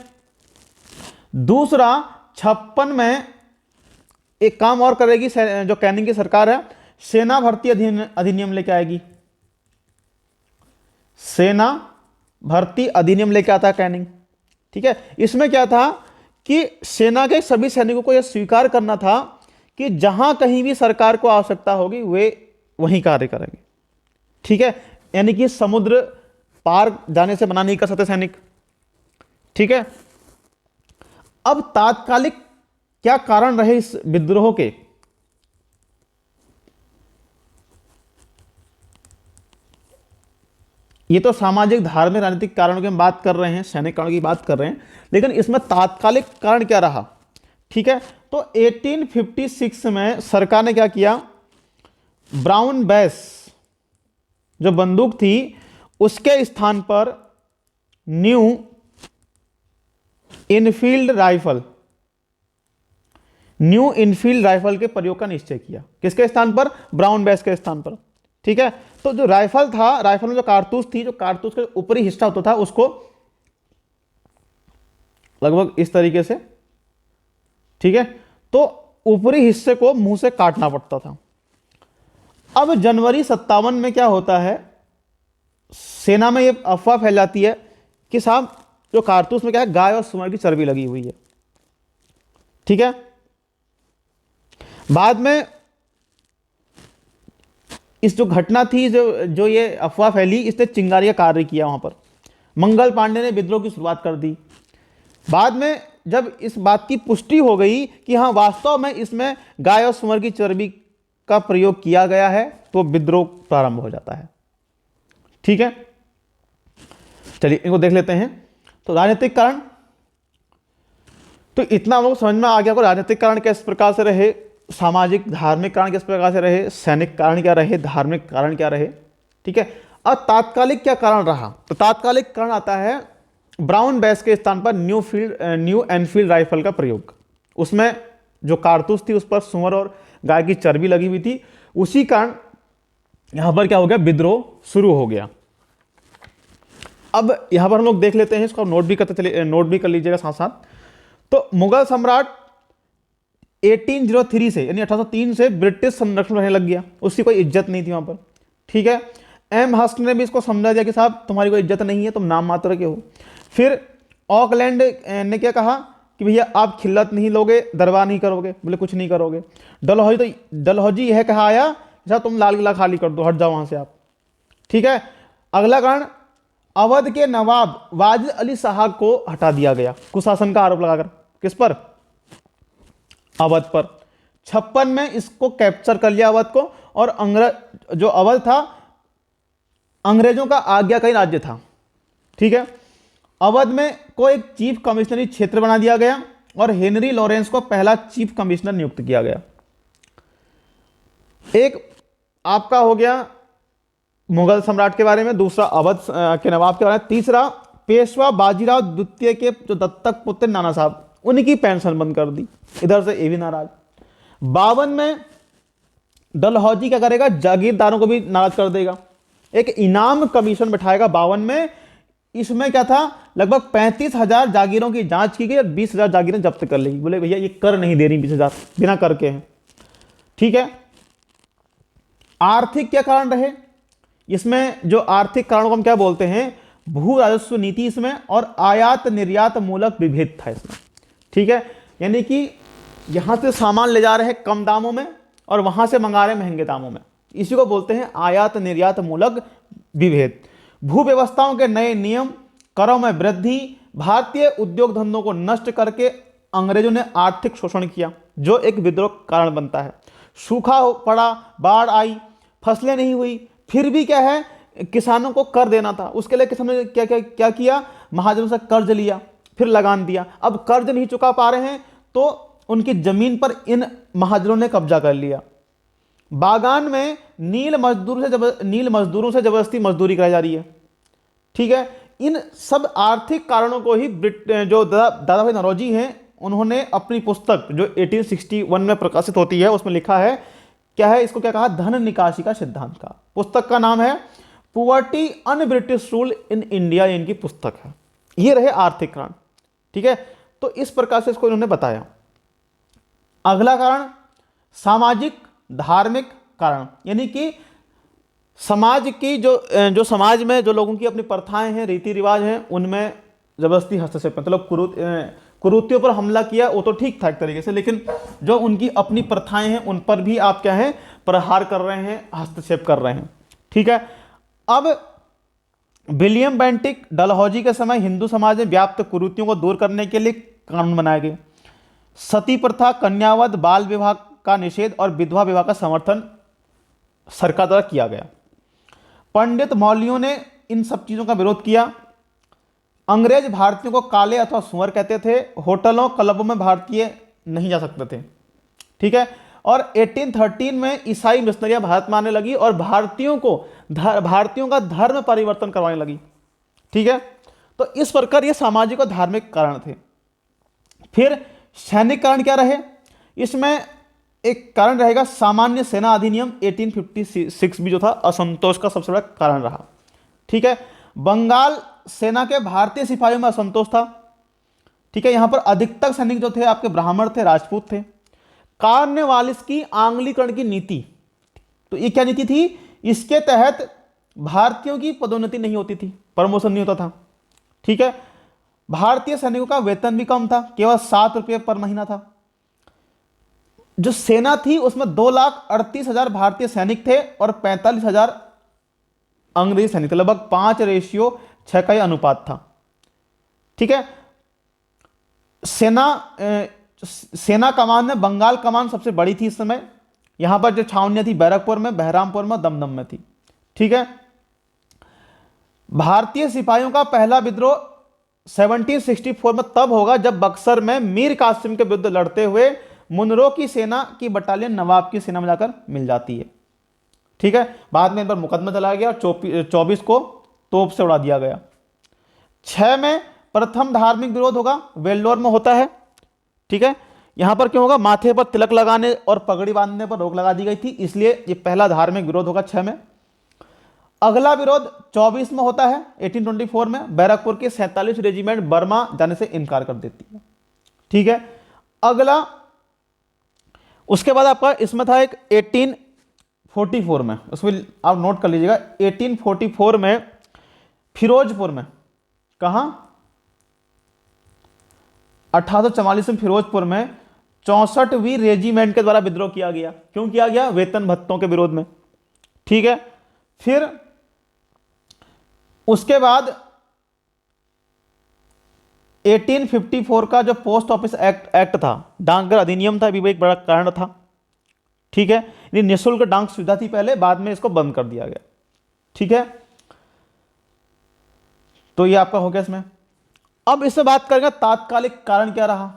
दूसरा 56 में एक काम और करेगी जो कैनिंग की सरकार है, सेना भर्ती अधिनियम लेके आएगी। सेना भर्ती अधिनियम लेके आता है कैनिंग। ठीक है, इसमें क्या था कि सेना के सभी सैनिकों को यह स्वीकार करना था कि जहां कहीं भी सरकार को आवश्यकता होगी वे वहीं कार्य करेंगे। ठीक है, यानी कि समुद्र पार जाने से मना नहीं कर सकते सैनिक। ठीक है, अब तात्कालिक क्या कारण रहे इस विद्रोह के? ये तो सामाजिक धार्मिक राजनीतिक कारणों की हम बात कर रहे हैं, सैनिक कारणों की बात कर रहे हैं, लेकिन इसमें तात्कालिक कारण क्या रहा? ठीक है, तो 1856 में सरकार ने क्या किया, ब्राउन बेस जो बंदूक थी उसके स्थान पर न्यू इनफील्ड राइफल के प्रयोग का निश्चय किया। किसके स्थान पर? ब्राउन बेस के स्थान पर। ठीक है, तो जो राइफल था, राइफल में जो कारतूस थी, जो कारतूस का ऊपरी हिस्सा होता था उसको लगभग इस तरीके से, ठीक है, तो ऊपरी हिस्से को मुंह से काटना पड़ता था। अब जनवरी 57 में क्या होता है, सेना में यह अफवाह फैल जाती है कि साहब जो कारतूस में क्या है, गाय और सुअर की चर्बी लगी हुई है। ठीक है, बाद में इस जो घटना थी, जो ये अफवाह फैली, इसने चिंगारी का कार्य किया वहां पर। मंगल पांडे ने विद्रोह की शुरुआत कर दी। बाद में जब इस बात की पुष्टि हो गई कि हाँ वास्तव में इसमें गाय और सुअर की चर्बी का प्रयोग किया गया है, तो विद्रोह प्रारंभ हो जाता है। ठीक है, चलिए इनको देख लेते हैं। तो राजनीतिक कारण, तो इतना हम लोग समझ में आ गया को राजनीतिक कारण किस प्रकार से रहे, सामाजिक धार्मिक कारण किस प्रकार से रहे, सैनिक कारण क्या रहे, धार्मिक कारण क्या रहे। ठीक है, अब तात्कालिक क्या कारण रहा? तो तात्कालिक कारण आता है ब्राउन बेस के स्थान पर न्यू एनफील्ड राइफल का प्रयोग। उसमें जो कारतूस थी उस पर सुअर और गाय की चर्बी लगी हुई थी, उसी कारण यहां पर क्या हो गया, विद्रोह शुरू हो गया। अब यहां पर हम लोग देख लेते हैं, इसको नोट भी कर लीजिएगा साथ साथ। तो मुगल सम्राट 1803 से यानी 1803 से ब्रिटिश संरक्षण रहने लग गया, उसकी कोई इज्जत नहीं थी वहां पर। ठीक है, एम हस्ट ने भी इसको समझा दिया कि साहब तुम्हारी कोई इज्जत नहीं है, तुम नाम मात्र के हो। फिर ऑकलैंड ने क्या कहा कि भैया आप खिल्लत नहीं लोगे, दरबार नहीं करोगे, बोले कुछ नहीं करोगे। डलहौजी यह कहा आया, साहब तुम लाल किला खाली कर दो, हट जाओ वहां से आप। ठीक है, अगला कारण, अवध के नवाब वाजिद अली शाह को हटा दिया गया कुशासन का आरोप लगाकर। किस पर? अवध पर। 56 में इसको कैप्चर कर लिया अवध को, और जो अवध था अंग्रेजों का आज्ञाकारी राज्य था। ठीक है, अवध में को एक चीफ कमिश्नरी क्षेत्र बना दिया गया और हेनरी लॉरेंस को पहला चीफ कमिश्नर नियुक्त किया गया। एक आपका हो गया मुगल सम्राट के बारे में, दूसरा अवध के नवाब के बारे में, तीसरा पेशवा बाजीराव द्वितीय के जो दत्तक पुत्र नाना साहब, उनकी पेंशन बंद कर दी। इधर से ये भी नाराज। 52 में डलहौजी क्या करेगा, जागीरदारों को भी नाराज कर देगा, एक इनाम कमीशन बैठाएगा 52 में। इसमें क्या था, लगभग 35,000 जागीरों की जांच की गई और 20,000 जागीरें जब्त कर ली। बोले भैया ये कर नहीं दे रही, 20,000 बिना करके हैं। ठीक है, आर्थिक क्या कारण रहे, इसमें जो आर्थिक कारणों को हम क्या बोलते हैं, भू राजस्व नीति इसमें, और आयात निर्यात मूलक विभेद था इसमें। ठीक है, यानी कि यहाँ से सामान ले जा रहे हैं कम दामों में और वहाँ से मंगा रहे हैं महंगे दामों में। इसी को बोलते हैं आयात निर्यात मूलक विभेद। भू व्यवस्थाओं के नए नियम, करों में वृद्धि, भारतीय उद्योग धंधों को नष्ट करके अंग्रेजों ने आर्थिक शोषण किया, जो एक विद्रोह का कारण बनता है। सूखा पड़ा, बाढ़ आई, फसलें नहीं हुई, फिर भी क्या है, किसानों को कर देना था। उसके लिए किसानों ने क्या क्या क्या किया, महाजनों से कर्ज लिया, फिर लगान दिया। अब कर्ज नहीं चुका पा रहे हैं तो उनकी जमीन पर इन महाजनों ने कब्जा कर लिया। बागान में नील मजदूरों से जबरदस्ती मजदूरी कराई जा रही है। ठीक है, इन सब आर्थिक कारणों को ही जो दादा भाई नौरोजी हैं उन्होंने अपनी पुस्तक जो 1861 में प्रकाशित होती है उसमें लिखा है, क्या है, इसको क्या कहा, धन निकासी का सिद्धांत का। पुस्तक का नाम है poverty un British rule in India, इनकी पुस्तक है। ये रहे आर्थिक कारण। ठीक है, तो इस प्रकार से इसको इन्होंने बताया। अगला कारण सामाजिक धार्मिक कारण, यानी कि समाज की जो समाज में जो लोगों की अपनी प्रथाएं हैं, रीति रिवाज हैं, उनमें जबरदस्ती हस्तक्षेप, मतलब कुरीतियों पर हमला किया, वो तो ठीक था एक तरीके से, लेकिन जो उनकी अपनी प्रथाएं हैं उन पर भी आप क्या है, प्रहार कर रहे हैं, हस्तक्षेप कर रहे हैं। ठीक है, अब विलियम बेंटिक डलहौजी के समय हिंदू समाज में व्याप्त कुरीतियों को दूर करने के लिए कानून बनाए गए। सती प्रथा, कन्यावध, बाल विवाह का निषेध और विधवा विवाह का समर्थन सरकार द्वारा किया गया। पंडित मौलवियों ने इन सब चीजों का विरोध किया। अंग्रेज भारतीयों को काले अथवा सुअर कहते थे। होटलों क्लबों में भारतीय नहीं जा सकते थे। ठीक है, और 1813 में ईसाई मिशनरियां भारत में आने लगी और भारतीयों का धर्म परिवर्तन करवाने लगी। ठीक है, तो इस प्रकार ये सामाजिक और धार्मिक कारण थे। फिर सैनिक कारण क्या रहे, इसमें एक कारण रहेगा सामान्य सेना अधिनियम 1856 भी जो था असंतोष का सबसे बड़ा कारण रहा। ठीक है, बंगाल सेना के भारतीय सिपाहियों में असंतोष था। ठीक है, यहां पर अधिकतर सैनिक जो थे आपके ब्राह्मण थे, राजपूत थे। कॉर्नवालिस की आंग्लीकरण की नीति, तो ये क्या नीति थी, इसके तहत भारतीयों की पदोन्नति नहीं होती थी, प्रमोशन नहीं होता था। ठीक है, भारतीय सैनिकों का वेतन भी कम था, केवल 7 रुपये पर महीना था। जो सेना थी उसमें 2,38,000 भारतीय सैनिक थे और 45,000 अंग्रेजी सैनिक थे। लगभग 5:6 का अनुपात था। ठीक है, सेना कमान में बंगाल कमान सबसे बड़ी थी इस समय। यहां पर जो छावनियां थी बैरकपुर में, बहरामपुर में, दमदम में थी। ठीक है, भारतीय सिपाहियों का पहला विद्रोह 1764 में तब होगा जब बक्सर में मीर कासिम के विरुद्ध लड़ते हुए मुनरो की सेना की बटालियन नवाब की सेना में जाकर मिल जाती है। ठीक है, बाद में इन पर मुकदमा चलाया गया, 24 को तोप से उड़ा दिया गया। 6 में प्रथम धार्मिक विरोध होगा, वेल्लोर में होता है। ठीक है, यहां पर क्यों होगा, माथे पर तिलक लगाने और पगड़ी बांधने पर रोक लगा दी गई थी, इसलिए ये पहला धार्मिक विरोध होगा 6 में। अगला विरोध 24 में होता है, 1824 में बैरकपुर की 47 रेजिमेंट बर्मा जाने से इनकार कर देती है। ठीक है, अगला उसके बाद आपका इसमें था एक 1844 में, उसमें आप नोट कर लीजिएगा, 1844 में फिरोजपुर में, कहां, 1844 में फिरोजपुर में 64वीं रेजिमेंट के द्वारा विद्रोह किया गया। क्यों किया गया, वेतन भत्तों के विरोध में। ठीक है, फिर उसके बाद 1854 का जो पोस्ट ऑफिस एक्ट था, डाकघर अधिनियम था, भी एक बड़ा कारण था। ठीक है, ये निःशुल्क डाक सुविधा थी पहले, बाद में इसको बंद कर दिया गया। ठीक है, तो ये आपका हो गया इसमें। अब इसमें बात करेंगे तात्कालिक कारण क्या रहा।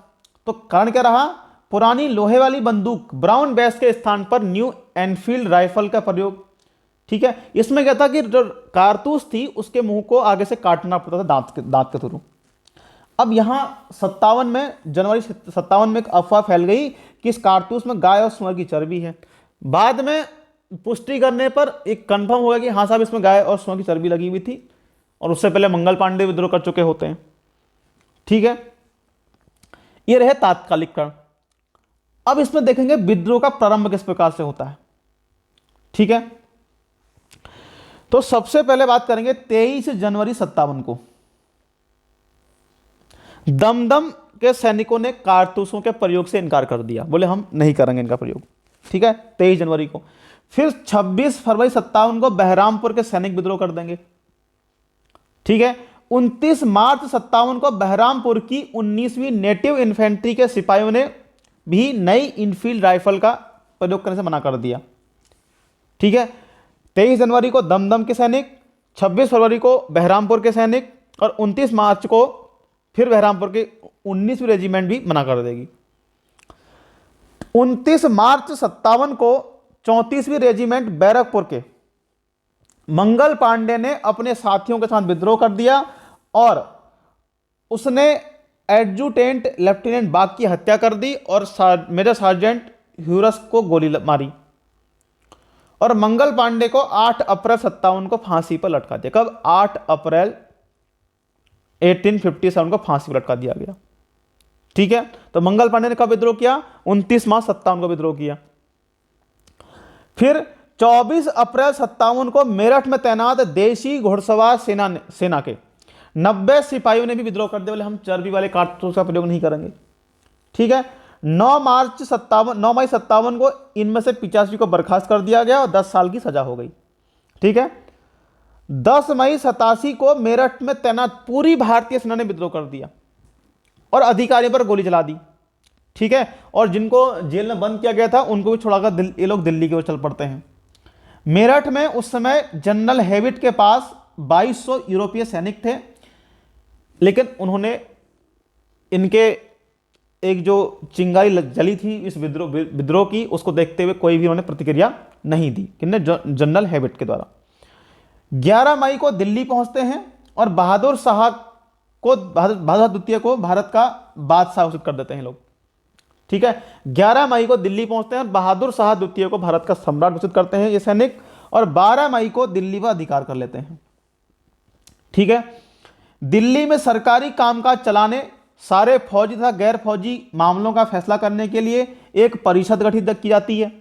तो कारण क्या रहा, पुरानी लोहे वाली बंदूक ब्राउन बेस के स्थान पर न्यू एनफील्ड राइफल का प्रयोग। ठीक है, इसमें क्या था कि जो कारतूस थी उसके मुंह को आगे से काटना पड़ता था दांत के थ्रू। अब यहां 57 में, जनवरी 57 में एक अफवाह फैल गई कि इस कारतूस में गाय और सुअर की चर्बी है। बाद में पुष्टि करने पर एक कंफर्म हो गया कि हाँ साहब, इसमें गाय और सुअर की चर्बी लगी हुई थी, और उससे पहले मंगल पांडे विद्रोह कर चुके होते हैं। ठीक है, ये रहे तात्कालिक कारण। अब इसमें देखेंगे विद्रोह का प्रारंभ किस प्रकार से होता है। ठीक है, तो सबसे पहले बात करेंगे 23 जनवरी 57 को दमदम के सैनिकों ने कारतूसों के प्रयोग से इनकार कर दिया, बोले हम नहीं करेंगे इनका प्रयोग। ठीक है, 23 जनवरी को। फिर 26 फरवरी 57 को बहरामपुर के सैनिक विद्रोह कर देंगे। ठीक है, 29 मार्च 57 को बहरामपुर की 19वीं नेटिव इन्फेंट्री के सिपाहियों ने भी नई इनफील्ड राइफल का प्रयोग करने से मना कर दिया। ठीक है, 23 जनवरी को दमदम के सैनिक, 26 फरवरी को बहरामपुर के सैनिक और 29 मार्च को फिर बहरामपुर के 19वीं रेजिमेंट भी मना कर देगी। 29 मार्च 57 को 34वीं रेजिमेंट बैरकपुर के मंगल पांडे ने अपने साथियों के साथ विद्रोह कर दिया और उसने एडजुटेंट लेफ्टिनेंट बाग की हत्या कर दी और मेजर सार्जेंट ह्यूरस को गोली मारी और मंगल पांडे को 8 अप्रैल 57 को फांसी पर लटका दिया। कब? 8 अप्रैल 1857 को फांसी पर लटका दिया गया। ठीक है, तो मंगल पांडे ने कब विद्रोह किया? 29 मार्च 57 को विद्रोह किया। फिर 24 अप्रैल 57 को मेरठ में तैनात देशी घुड़सवार सेना के 90 सिपाहियों ने भी विद्रोह कर दिया, बोले हम चर्बी वाले कारतूस का प्रयोग नहीं करेंगे। ठीक है, 9 मई 57 को इनमें से 85 को बर्खास्त कर दिया गया और 10 साल की सजा हो गई। ठीक है, 10 मई 87 को मेरठ में तैनात पूरी भारतीय सेना ने विद्रोह कर दिया और अधिकारियों पर गोली चला दी। ठीक है, और जिनको जेल में बंद किया गया था उनको भी छोड़ाकर ये लोग दिल्ली की ओर चल पड़ते हैं। मेरठ में उस समय जनरल हेविट के पास 2200 यूरोपीय सैनिक थे, लेकिन उन्होंने इनके एक जो चिंगारी जली थी इस विद्रोह की, उसको देखते हुए कोई भी उन्होंने प्रतिक्रिया नहीं दी। किन्ने? जनरल हेविट के द्वारा। 11 मई को दिल्ली पहुंचते हैं और बहादुर शाह द्वितीय को भारत का बादशाह घोषित कर देते हैं लोग। ठीक है, 11 मई को दिल्ली पहुंचते हैं और बहादुर शाह द्वितीय को भारत का सम्राट घोषित करते हैं ये सैनिक और 12 मई को दिल्ली पर अधिकार कर लेते हैं। ठीक है, दिल्ली में सरकारी कामकाज चलाने, सारे फौजी तथा गैर फौजी मामलों का फैसला करने के लिए एक परिषद गठित की जाती है।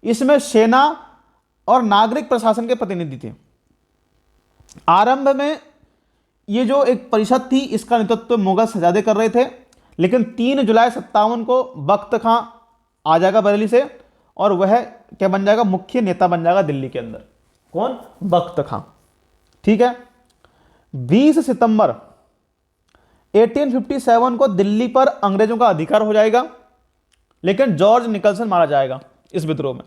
इसमें सेना और नागरिक प्रशासन के प्रतिनिधि थे। आरंभ में ये जो एक परिषद थी इसका नेतृत्व मुगल शहजादे कर रहे थे, लेकिन 3 जुलाई 57 को बख्त खां आ जाएगा बरेली से और वह क्या बन जाएगा? मुख्य नेता बन जाएगा दिल्ली के अंदर। कौन? बख्त खां। ठीक है, 20 सितंबर 1857 को दिल्ली पर अंग्रेजों का अधिकार हो जाएगा, लेकिन जॉर्ज निकलसन मारा जाएगा इस विद्रोह में।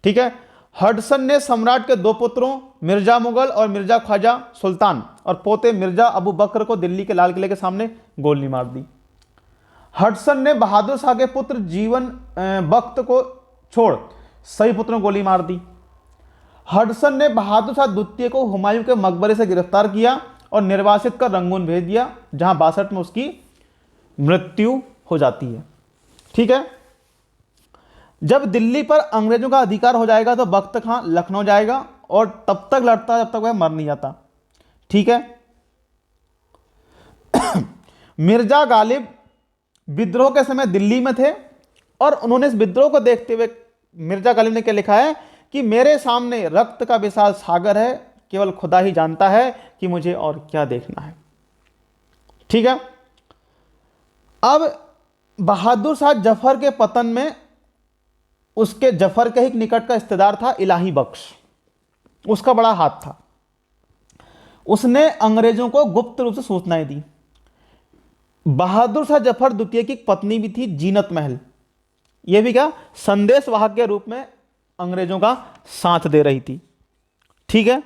ठीक है, हडसन ने सम्राट के 2 पुत्रों मिर्जा मुगल और मिर्जा ख्वाजा सुल्तान और पोते मिर्जा अबू बकर को दिल्ली के लाल किले के सामने गोली मार दी। हडसन ने बहादुर शाह के पुत्र जीवन बख्त को छोड़ सभी पुत्रों को गोली मार दी। हडसन ने बहादुर शाह द्वितीय को हुमायूं के मकबरे से गिरफ्तार किया और निर्वासित कर रंगून भेज दिया, जहां 62 में उसकी मृत्यु हो जाती है। ठीक है, जब दिल्ली पर अंग्रेजों का अधिकार हो जाएगा तो बख्त खां लखनऊ जाएगा और तब तक लड़ता है जब तक वह मर नहीं जाता। ठीक है, मिर्जा गालिब विद्रोह के समय दिल्ली में थे और उन्होंने इस विद्रोह को देखते हुए मिर्जा गालिब ने क्या लिखा है कि मेरे सामने रक्त का विशाल सागर है, केवल खुदा ही जानता है कि मुझे और क्या देखना है। ठीक है, अब बहादुर शाह जफर के पतन में उसके जफर के ही निकट का रिश्तेदार था इलाही बख्श, उसका बड़ा हाथ था। उसने अंग्रेजों को गुप्त रूप से सूचनाएं दी। बहादुर शाह जफर द्वितीय की पत्नी भी थी जीनत महल, यह भी क्या संदेश वाहक के रूप में अंग्रेजों का साथ दे रही थी। ठीक है,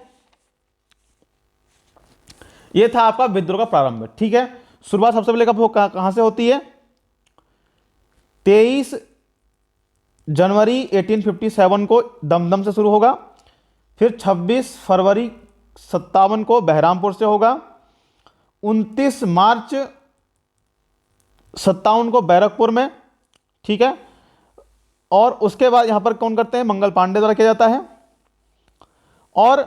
यह था आपका विद्रोह का प्रारंभ। ठीक है, शुरुआत सबसे पहले कहां से होती है? 23 जनवरी 1857 को दमदम से शुरू होगा, फिर 26 फरवरी 57 को बहरामपुर से होगा, 29 मार्च 57 को बैरकपुर में। ठीक है, और उसके बाद यहां पर कौन करते हैं? मंगल पांडे द्वारा किया जाता है। और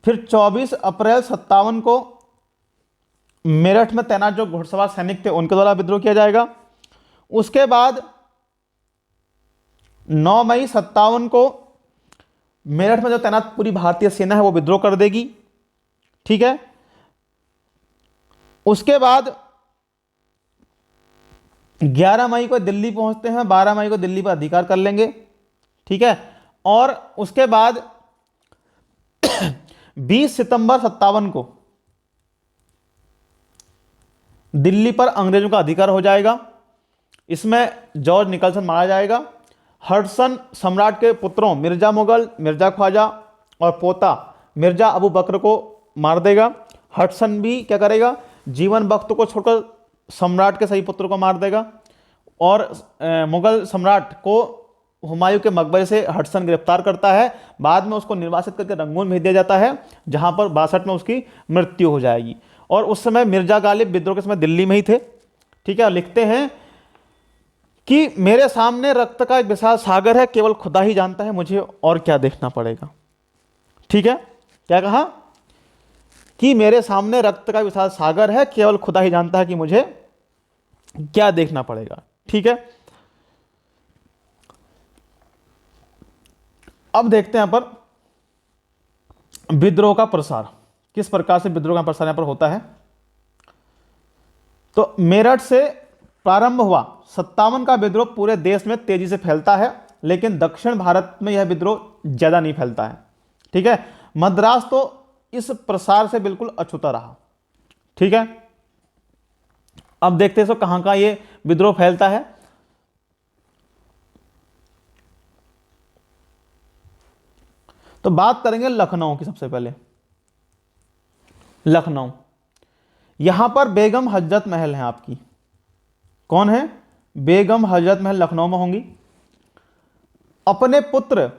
फिर 24 अप्रैल 57 को मेरठ में तैनात जो घुड़सवार सैनिक थे उनके द्वारा विद्रोह किया जाएगा। उसके बाद 9 मई 57 को मेरठ में जो तैनात पूरी भारतीय सेना है वो विद्रोह कर देगी। ठीक है, उसके बाद 11 मई को दिल्ली पहुंचते हैं, 12 मई को दिल्ली पर अधिकार कर लेंगे, ठीक है। और उसके बाद 20 सितंबर 57 को दिल्ली पर अंग्रेजों का अधिकार हो जाएगा। इसमें जॉर्ज निकलसन मारा जाएगा। हडसन सम्राट के पुत्रों मिर्जा मुगल, मिर्जा ख्वाजा और पोता मिर्जा अबू बकर को मार देगा। हडसन भी क्या करेगा, जीवन बख्त को छोड़कर सम्राट के सही पुत्र को मार देगा। और मुगल सम्राट को हुमायूं के मकबरे से हडसन गिरफ्तार करता है। बाद में उसको निर्वासित करके रंगून भेज दिया जाता है, जहां पर 62 में उसकी मृत्यु हो जाएगी। और उस समय मिर्जा गालिब विद्रोह के समय दिल्ली में ही थे, ठीक है। लिखते हैं कि मेरे सामने रक्त का एक विशाल सागर है, केवल खुदा ही जानता है मुझे और क्या देखना पड़ेगा, ठीक है। क्या कहा कि मेरे सामने रक्त का विशाल सागर है, केवल खुदा ही जानता है कि मुझे क्या देखना पड़ेगा, ठीक है। अब देखते हैं यहां पर विद्रोह का प्रसार, किस प्रकार से विद्रोह का प्रसार यहां पर होता है। तो मेरठ से प्रारंभ हुआ 57 का विद्रोह पूरे देश में तेजी से फैलता है, लेकिन दक्षिण भारत में यह विद्रोह ज्यादा नहीं फैलता है, ठीक है। मद्रास तो इस प्रसार से बिल्कुल अछूता रहा, ठीक है। अब देखते हैं सो कहां का ये विद्रोह फैलता है। तो बात करेंगे लखनऊ की। सबसे पहले लखनऊ, यहां पर बेगम हजरत महल है आपकी। कौन है? बेगम हजरत महल लखनऊ में होंगी। अपने पुत्र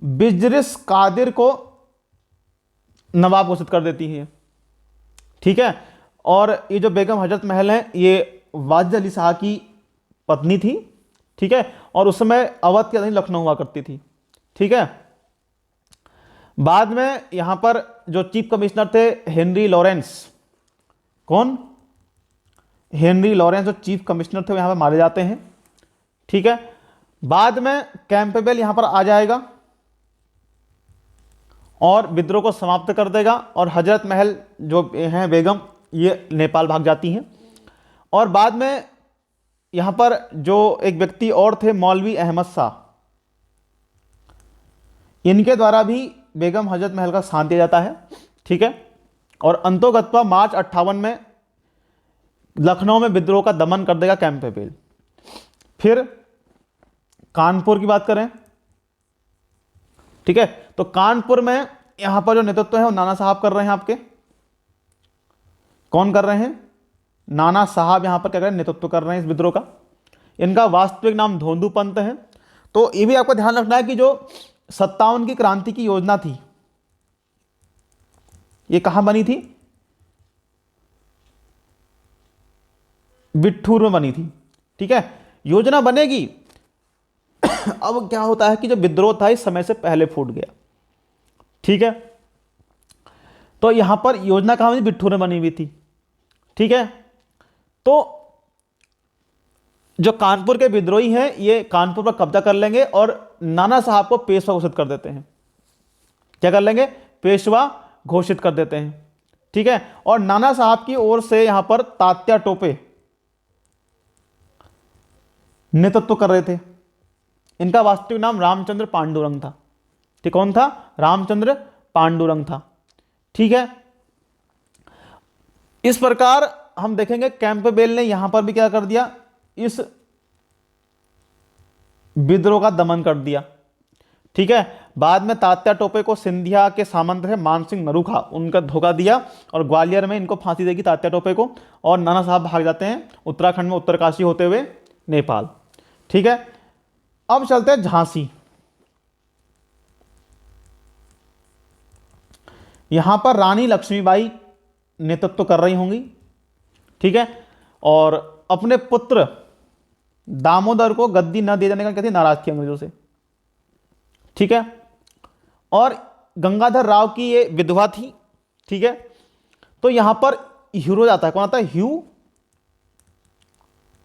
बिजरिस कादिर को नवाब घोषित कर देती है, ठीक है। और ये जो बेगम हजरत महल है ये वाजिद अली शाह की पत्नी थी, ठीक है। और उस समय अवध की राजधानी लखनऊ हुआ करती थी, ठीक है। बाद में यहां पर जो चीफ कमिश्नर थे हेनरी लॉरेंस, कौन? हेनरी लॉरेंस जो चीफ कमिश्नर थे वो यहां पर मारे जाते हैं, ठीक है। बाद में कैंपबेल यहां पर आ जाएगा और विद्रोह को समाप्त कर देगा। और हजरत महल जो हैं बेगम, ये नेपाल भाग जाती हैं। और बाद में यहां पर जो एक व्यक्ति और थे मौलवी अहमद शाह, इनके द्वारा भी बेगम हजरत महल का स्थान दिया जाता है, ठीक है। और अंतोगत्वा मार्च 58 में लखनऊ में विद्रोह का दमन कर देगा कैंपबेल। फिर कानपुर की बात करें, ठीक है। तो कानपुर में यहां पर जो नेतृत्व है वो नाना साहब कर रहे हैं आपके। कौन कर रहे हैं? नाना साहब यहां पर क्या कर रहे हैं? नेतृत्व कर रहे हैं इस विद्रोह का। इनका वास्तविक नाम धोंदू पंत है। तो ये भी आपको ध्यान रखना है कि जो 57 की क्रांति की योजना थी ये कहां बनी थी? बिठूर में बनी थी, ठीक है। योजना बनेगी अब क्या होता है कि जो विद्रोह था इस समय से पहले फूट गया, ठीक है। तो यहां पर योजना कहां बनी? बिठूर में बनी हुई थी, ठीक है। तो जो कानपुर के विद्रोही हैं ये कानपुर पर कब्जा कर लेंगे और नाना साहब को पेशवा घोषित कर देते हैं। क्या कर लेंगे? पेशवा घोषित कर देते हैं, ठीक है। और नाना साहब की ओर से यहां पर तात्या टोपे नेतृत्व कर रहे थे। इनका वास्तविक नाम रामचंद्र पांडुरंग था, ठीक। कौन था? रामचंद्र पांडुरंग था, ठीक है। इस प्रकार हम देखेंगे कैंपबेल ने यहां पर भी क्या कर दिया? इस विद्रोह का दमन कर दिया, ठीक है। बाद में तात्या टोपे को सिंधिया के सामंत थे मानसिंह नरूखा, उनका धोखा दिया और ग्वालियर में इनको फांसी देगी तात्या टोपे को। और नाना साहब भाग जाते हैं उत्तराखंड में उत्तरकाशी होते हुए नेपाल, ठीक है। अब चलते हैं झांसी। यहां पर रानी लक्ष्मीबाई नेतृत्व कर रही होंगी, ठीक है। और अपने पुत्र दामोदर को गद्दी न दिए जाने का कहती नाराज थी अंग्रेजों से, ठीक है। और गंगाधर राव की ये विधवा थी, ठीक है। तो यहां पर ह्यू आता है। कौन आता है? ह्यू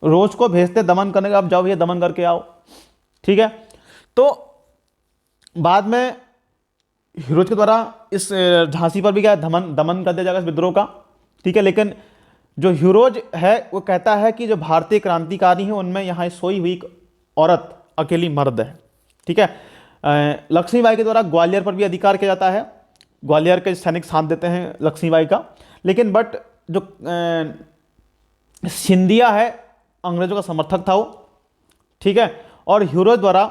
रोज को भेजते दमन करने का, अब जाओ ये दमन करके आओ, ठीक है। तो बाद में हीरोज के द्वारा इस झांसी पर भी क्या दमन कर दिया जाएगा इस विद्रोह का, ठीक है। लेकिन जो ह्यूरोज है वो कहता है कि जो भारतीय क्रांतिकारी हैं उनमें यहाँ सोई हुई एक औरत अकेली मर्द है। ठीक है। लक्ष्मीबाई के द्वारा ग्वालियर पर भी अधिकार किया जाता है, ग्वालियर के सैनिक साथ देते हैं लक्ष्मीबाई का, लेकिन बट जो सिंधिया है अंग्रेजों का समर्थक था वो। ठीक है। और ह्यूरोज द्वारा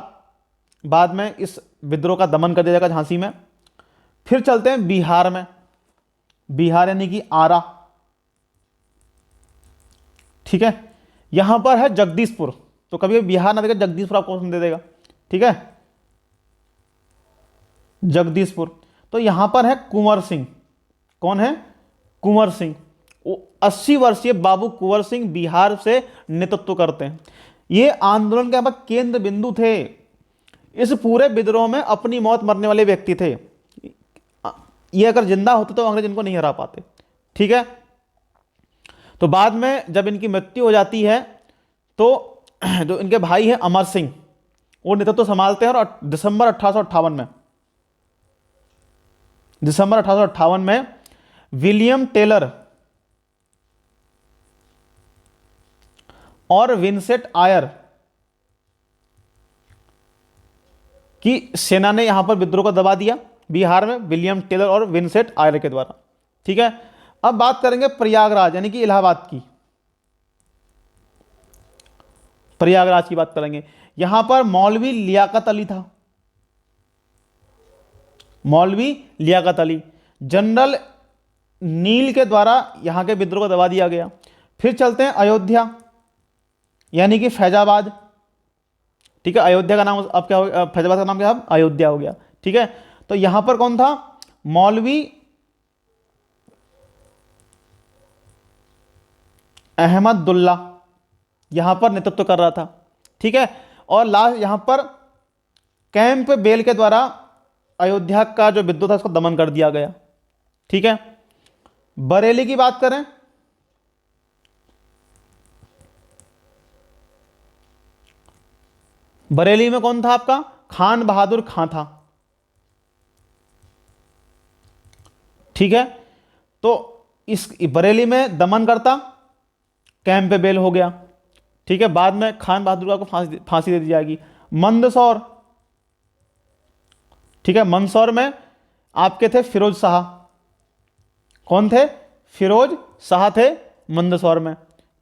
बाद में इस विद्रोह का दमन कर दिया जाएगा झांसी में। फिर चलते हैं बिहार में, बिहार यानी कि आरा। ठीक है। यहां पर है जगदीशपुर, तो कभी बिहार ना देगा जगदीशपुर आपको ऑप्शन दे देगा। ठीक है, जगदीशपुर। तो यहां पर है कुंवर सिंह। कौन है? कुंवर सिंह। 80 वर्षीय बाबू कुंवर सिंह बिहार से नेतृत्व करते हैं। ये आंदोलन के यहाँ पर केंद्र बिंदु थे। इस पूरे विद्रोह में अपनी मौत मरने वाले व्यक्ति थे। ये अगर जिंदा होते तो अंग्रेज इनको नहीं हरा पाते। ठीक है। तो बाद में जब इनकी मृत्यु हो जाती है तो जो इनके भाई हैं अमर सिंह वो नेतृत्व संभालते हैं, और दिसंबर 1858 में विलियम टेलर और विंसेंट आयर की सेना ने यहां पर विद्रोह को दबा दिया बिहार में, विलियम टेलर और विंसेंट आयर के द्वारा। ठीक है। अब बात करेंगे प्रयागराज यानी कि इलाहाबाद की। प्रयागराज की बात करेंगे। यहां पर मौलवी लियाकत अली था, मौलवी लियाकत अली। जनरल नील के द्वारा यहां के विद्रोह को दबा दिया गया। फिर चलते हैं अयोध्या यानी कि फैजाबाद। ठीक है। अयोध्या का नाम अब क्या हो गया? फैजाबाद का नाम क्या? अब अयोध्या हो गया। ठीक है। तो यहां पर कौन था? मौलवी अहमदुल्ला यहां पर नेतृत्व कर रहा था। ठीक है। और लास्ट यहां पर कैंप बेल के द्वारा अयोध्या का जो विद्रोह था उसको दमन कर दिया गया। ठीक है। बरेली की बात करें, बरेली में कौन था आपका? खान बहादुर खां था। ठीक है। तो इस बरेली में दमन करता कैंप बेल हो गया। ठीक है। बाद में खान बहादुर को फांसी दे दी जाएगी। मंदसौर। ठीक है। मंदसौर में आपके थे फिरोज शाह। कौन थे? फिरोज शाह थे मंदसौर में।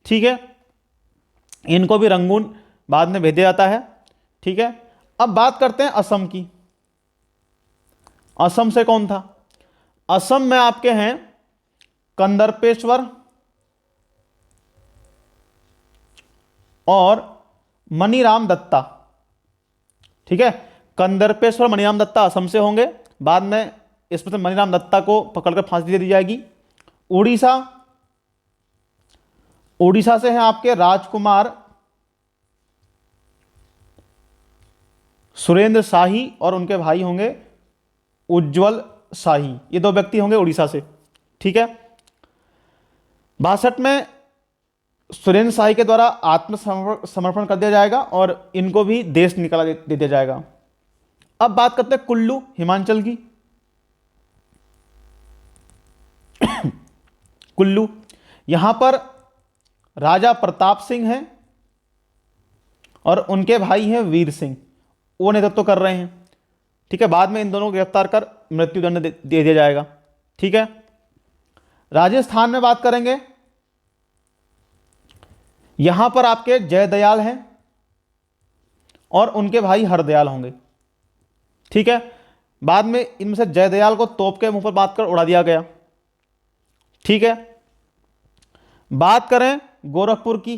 ठीक है। इनको भी रंगून बाद में भेजा जाता है। ठीक है। अब बात करते हैं असम की। असम से कौन था? असम में आपके हैं कंदर्पेश्वर और मनीराम दत्ता। ठीक है। कंदर्पेश्वर मनीराम दत्ता असम से होंगे। बाद में इसमें से मनीराम दत्ता को पकड़कर फांसी दे दी जाएगी। उड़ीसा, उड़ीसा से हैं आपके राजकुमार सुरेंद्र शाही और उनके भाई होंगे उज्जवल शाही। ये दो व्यक्ति होंगे उड़ीसा से। ठीक है। 62 में सुरेंद्र शाही के द्वारा आत्मसमर्पण कर दिया जाएगा और इनको भी देश निकाला दे दिया जाएगा। अब बात करते हैं कुल्लू हिमाचल की। कुल्लू, यहां पर राजा प्रताप सिंह हैं और उनके भाई हैं वीर सिंह, वो नेतृत्व कर रहे हैं। ठीक है। बाद में इन दोनों को गिरफ्तार कर मृत्युदंड दे दिया जाएगा। ठीक है। राजस्थान में बात करेंगे, यहां पर आपके जयदयाल हैं और उनके भाई हरदयाल होंगे। ठीक है। बाद में इनमें से जयदयाल को तोप के मुंह पर बात कर उड़ा दिया गया। ठीक है। बात करें गोरखपुर की।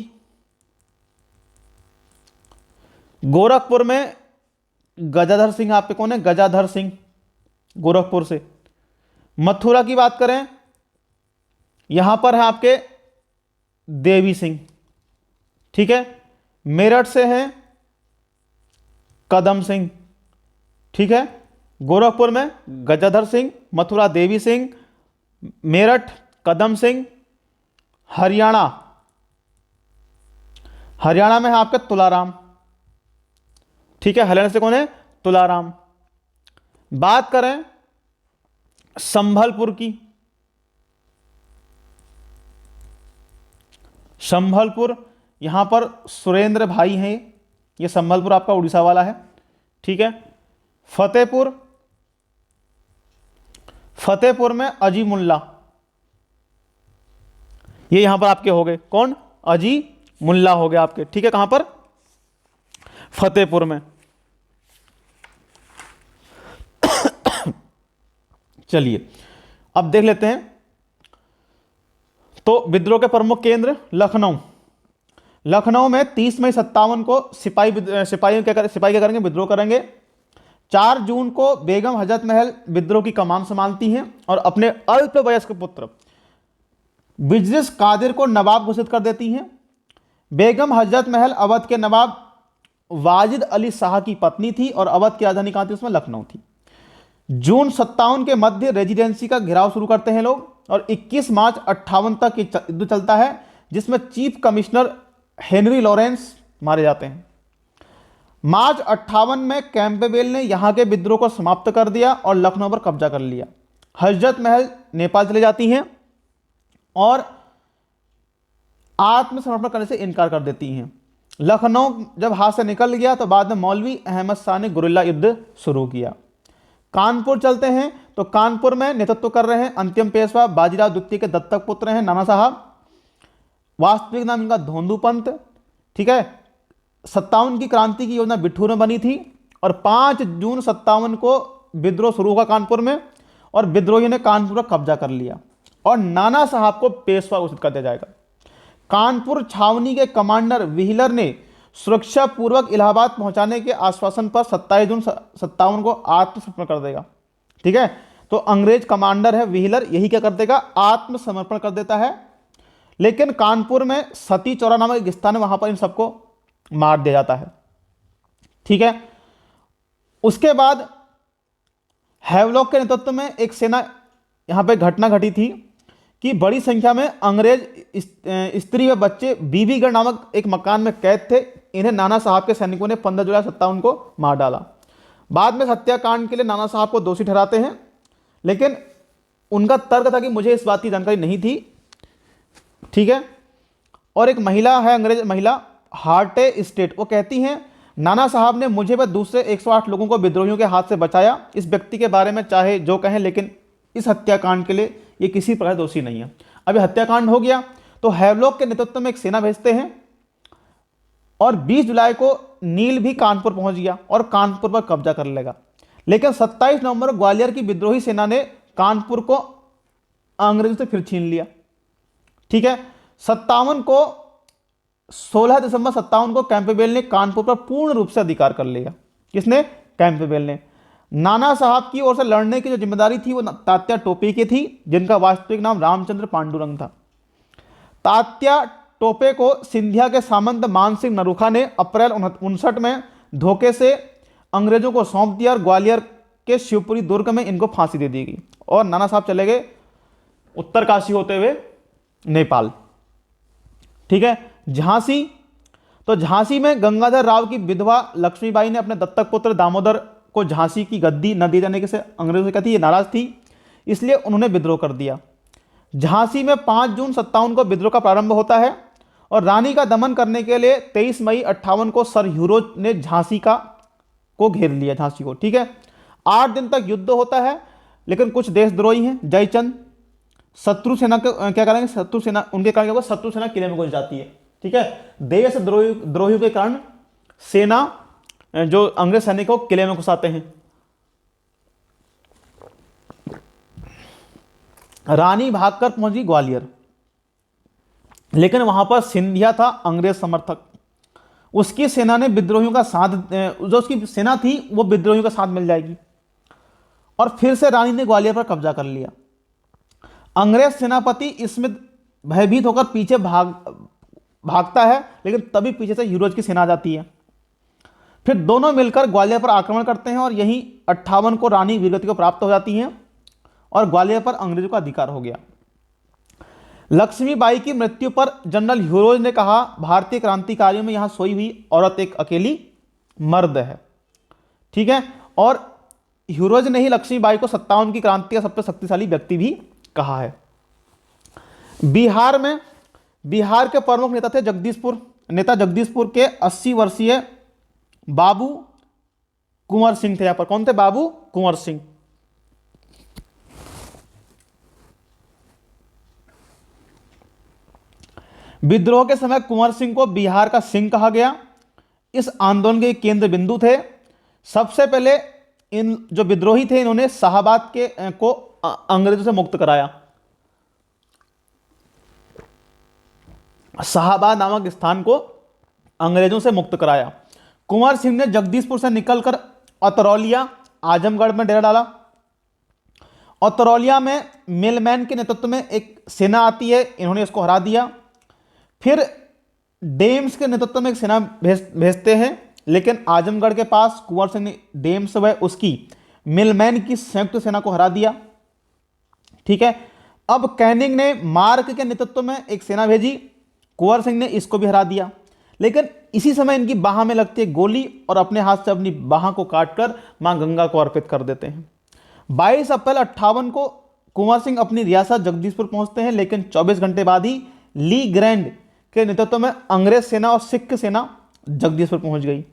गोरखपुर में गजाधर सिंह आपके कौन है? गजाधर सिंह गोरखपुर से। मथुरा की बात करें, यहां पर है आपके देवी सिंह। ठीक है। मेरठ से हैं कदम सिंह। ठीक है। गोरखपुर में गजाधर सिंह, मथुरा देवी सिंह, मेरठ कदम सिंह। हरियाणा, हरियाणा में है आपके तुलाराम। ठीक है। हरियाणा से कौन है? तुलाराम। बात करें संभलपुर की, संभलपुर, यहाँ पर सुरेंद्र भाई हैं, ये संभलपुर आपका उड़ीसा वाला है, ठीक है। फतेहपुर, फतेहपुर में अजी मुल्ला, ये यहां पर आपके हो गए कौन, अजी मुल्ला हो गए आपके, ठीक है। कहां पर, फतेहपुर में। चलिए अब देख लेते हैं। तो विद्रोह के प्रमुख केंद्र लखनऊ, लखनऊ में 30 मई 57 को सिपाही क्या करेंगे, विद्रोह करेंगे। 4 जून को बेगम हजरत महल विद्रोह की कमान संभालती हैं और अपने अल्पवयस्क पुत्र बिजलिस कादिर को नवाब घोषित कर देती हैं। बेगम हजरत महल अवध के नवाब वाजिद अली शाह की पत्नी थी और अवध की राजधानी कहां थी, उसमें लखनऊ थी। जून 57 के मध्य रेजिडेंसी का घेराव शुरू करते हैं लोग और 21 मार्च 58 तक युद्ध चलता है, जिसमें चीफ कमिश्नर हेनरी लॉरेंस मारे जाते हैं। मार्च 58 में कैंपबेल ने यहां के विद्रोह को समाप्त कर दिया और लखनऊ पर कब्जा कर लिया। हजरत महल नेपाल चले जाती हैं और आत्मसमर्पण करने से इनकार कर देती हैं। लखनऊ जब हाथ से निकल गया तो बाद में मौलवी अहमद शाह ने गुरिल्ला युद्ध शुरू किया। कानपुर चलते हैं तो कानपुर में नेतृत्व कर रहे हैं अंतिम पेशवा बाजीराव द्वितीय के दत्तक पुत्र हैं नाना साहब, वास्तविक नाम इनका धोंदू पंत, ठीक है। 57 की क्रांति की योजना बिठूर में बनी थी और 5 जून 57 को विद्रोह शुरू हुआ कानपुर में और विद्रोहियों ने कानपुर पर कब्जा कर लिया और नाना साहब को पेशवा घोषित कर दिया जाएगा। कानपुर छावनी के कमांडर व्हीलर ने सुरक्षा पूर्वक इलाहाबाद पहुंचाने के आश्वासन पर 27 जून 57 को आत्मसमर्पण कर देगा, ठीक है। तो अंग्रेज कमांडर है व्हीलर, यही क्या कर देगा, आत्मसमर्पण कर देता है। लेकिन कानपुर में सती चौरा नामक एक स्थान है, वहां पर इन सबको मार दिया जाता है, ठीक है। उसके बाद हैवलॉक के नेतृत्व में एक सेना, यहां पे घटना घटी थी कि बड़ी संख्या में अंग्रेज स्त्री व बच्चे बीबीगढ़ नामक एक मकान में कैद थे। इन्हें नाना साहब के सैनिकों ने 15 जुलाई 57 को मार डाला। बाद में हत्याकांड के लिए नाना साहब को दोषी ठहराते हैं, लेकिन उनका तर्क था कि मुझे इस बात की जानकारी नहीं थी, ठीक है। और एक महिला है, अंग्रेज महिला हार्टे स्टेट, वो कहती हैं नाना साहब ने मुझे व दूसरे 108 लोगों को विद्रोहियों के हाथ से बचाया। इस व्यक्ति के बारे में चाहे जो कहें, लेकिन इस हत्याकांड के लिए ये किसी प्रकार दोषी नहीं है। अभी हत्याकांड हो गया तो हैवलॉक के नेतृत्व में एक सेना भेजते हैं और 20 जुलाई को नील भी कानपुर पहुंच गया और कानपुर पर कब्जा कर लेगा। लेकिन 27 नवंबर को ग्वालियर की विद्रोही सेना ने कानपुर को अंग्रेजों से फिर छीन लिया, ठीक है। 16 दिसंबर 57 को कैंपबेल ने कानपुर पर पूर्ण रूप से अधिकार कर लिया। किसने, कैंपबेल ने। नाना साहब की ओर से लड़ने की जो जिम्मेदारी थी वो तात्या टोपे की थी, जिनका वास्तविक नाम रामचंद्र पांडुरंग था। तात्या टोपे को सिंधिया के सामंत मान सिंह नरूखा ने अप्रैल 59 में धोखे से अंग्रेजों को सौंप दिया और ग्वालियर के शिवपुरी दुर्ग में इनको फांसी दे दी गई और नाना साहब चले गए उत्तरकाशी होते हुए नेपाल, ठीक है। झांसी, तो झांसी में गंगाधर राव की विधवा लक्ष्मीबाई ने अपने दत्तक पुत्र दामोदर को झांसी की गद्दी न दिए जाने से अंग्रेजों से कहती ये नाराज थी, इसलिए उन्होंने विद्रोह कर दिया। झांसी में 5 जून 57 को विद्रोह का प्रारंभ होता है और रानी का दमन करने के लिए 23 मई 58 को सर ह्यूरोज ने झांसी को घेर लिया, झांसी को, ठीक है। 8 दिन तक युद्ध होता है, लेकिन कुछ देशद्रोही हैं, जयचंद शत्रु सेना को क्या करेंगे, शत्रु सेना उनके कारण क्या होगा, शत्रु सेना किले में घुस जाती है, ठीक है। देशद्रोहियों के कारण सेना जो अंग्रेज सैनिकों को किले में घुसाते हैं। रानी भागकर पहुंची ग्वालियर, लेकिन वहां पर सिंधिया था अंग्रेज समर्थक, उसकी सेना ने विद्रोहियों का साथ, जो उसकी सेना थी वो विद्रोहियों का साथ मिल जाएगी और फिर से रानी ने ग्वालियर पर कब्जा कर लिया। अंग्रेज सेनापति इसमें भयभीत होकर पीछे भागता है, लेकिन तभी पीछे से ह्यूरोज की सेना आ जाती है। फिर दोनों मिलकर ग्वालियर पर आक्रमण करते हैं और यहीं 58 को रानी वीरगति को प्राप्त हो जाती हैं और ग्वालियर पर अंग्रेजों का अधिकार हो गया। लक्ष्मीबाई की मृत्यु पर जनरल ह्यूरोज ने कहा, भारतीय क्रांतिकारियों में यहां सोई हुई औरत एक अकेली मर्द है, ठीक है। और ह्यूरोज ने ही लक्ष्मीबाई को 57 की क्रांति का सबसे शक्तिशाली व्यक्ति भी कहा है। बिहार में बिहार के प्रमुख नेता थे जगदीशपुर के 80 वर्षीय बाबू कुंवर सिंह थे। यहां पर कौन थे? बाबू कुंवर सिंह। विद्रोह के समय कुंवर सिंह को बिहार का सिंह कहा गया। इस आंदोलन के केंद्र बिंदु थे। सबसे पहले इन जो विद्रोही थे इन्होंने शाहाबाद को अंग्रेजों से मुक्त कराया। शाहाबाद नामक स्थान को अंग्रेजों से मुक्त कराया। कुंवर सिंह ने जगदीशपुर से निकलकर अतरौलिया आजमगढ़ में डेरा डाला। अतरौलिया में मिलमैन के नेतृत्व में एक सेना आती है, इन्होंने इसको हरा दिया। फिर डेम्स के नेतृत्व में एक सेना भेजते हैं, लेकिन आजमगढ़ के पास कुंवर सिंह ने डेम्स व उसकी मिलमैन की संयुक्त सेना को हरा दिया। ठीक है, अब कैनिंग ने मार्क के नेतृत्व में एक सेना भेजी, कुंवर सिंह ने इसको भी हरा दिया। लेकिन इसी समय इनकी बाह में लगती है गोली और अपने हाथ से अपनी बाह को काटकर मां गंगा को अर्पित कर देते हैं। 22 अप्रैल 58 को कुंवर सिंह अपनी रियासत जगदीशपुर पहुंचते हैं, लेकिन 24 घंटे बाद ही ली ग्रैंड के नेतृत्व में अंग्रेज सेना और सिख सेना जगदीशपुर पहुंच गई।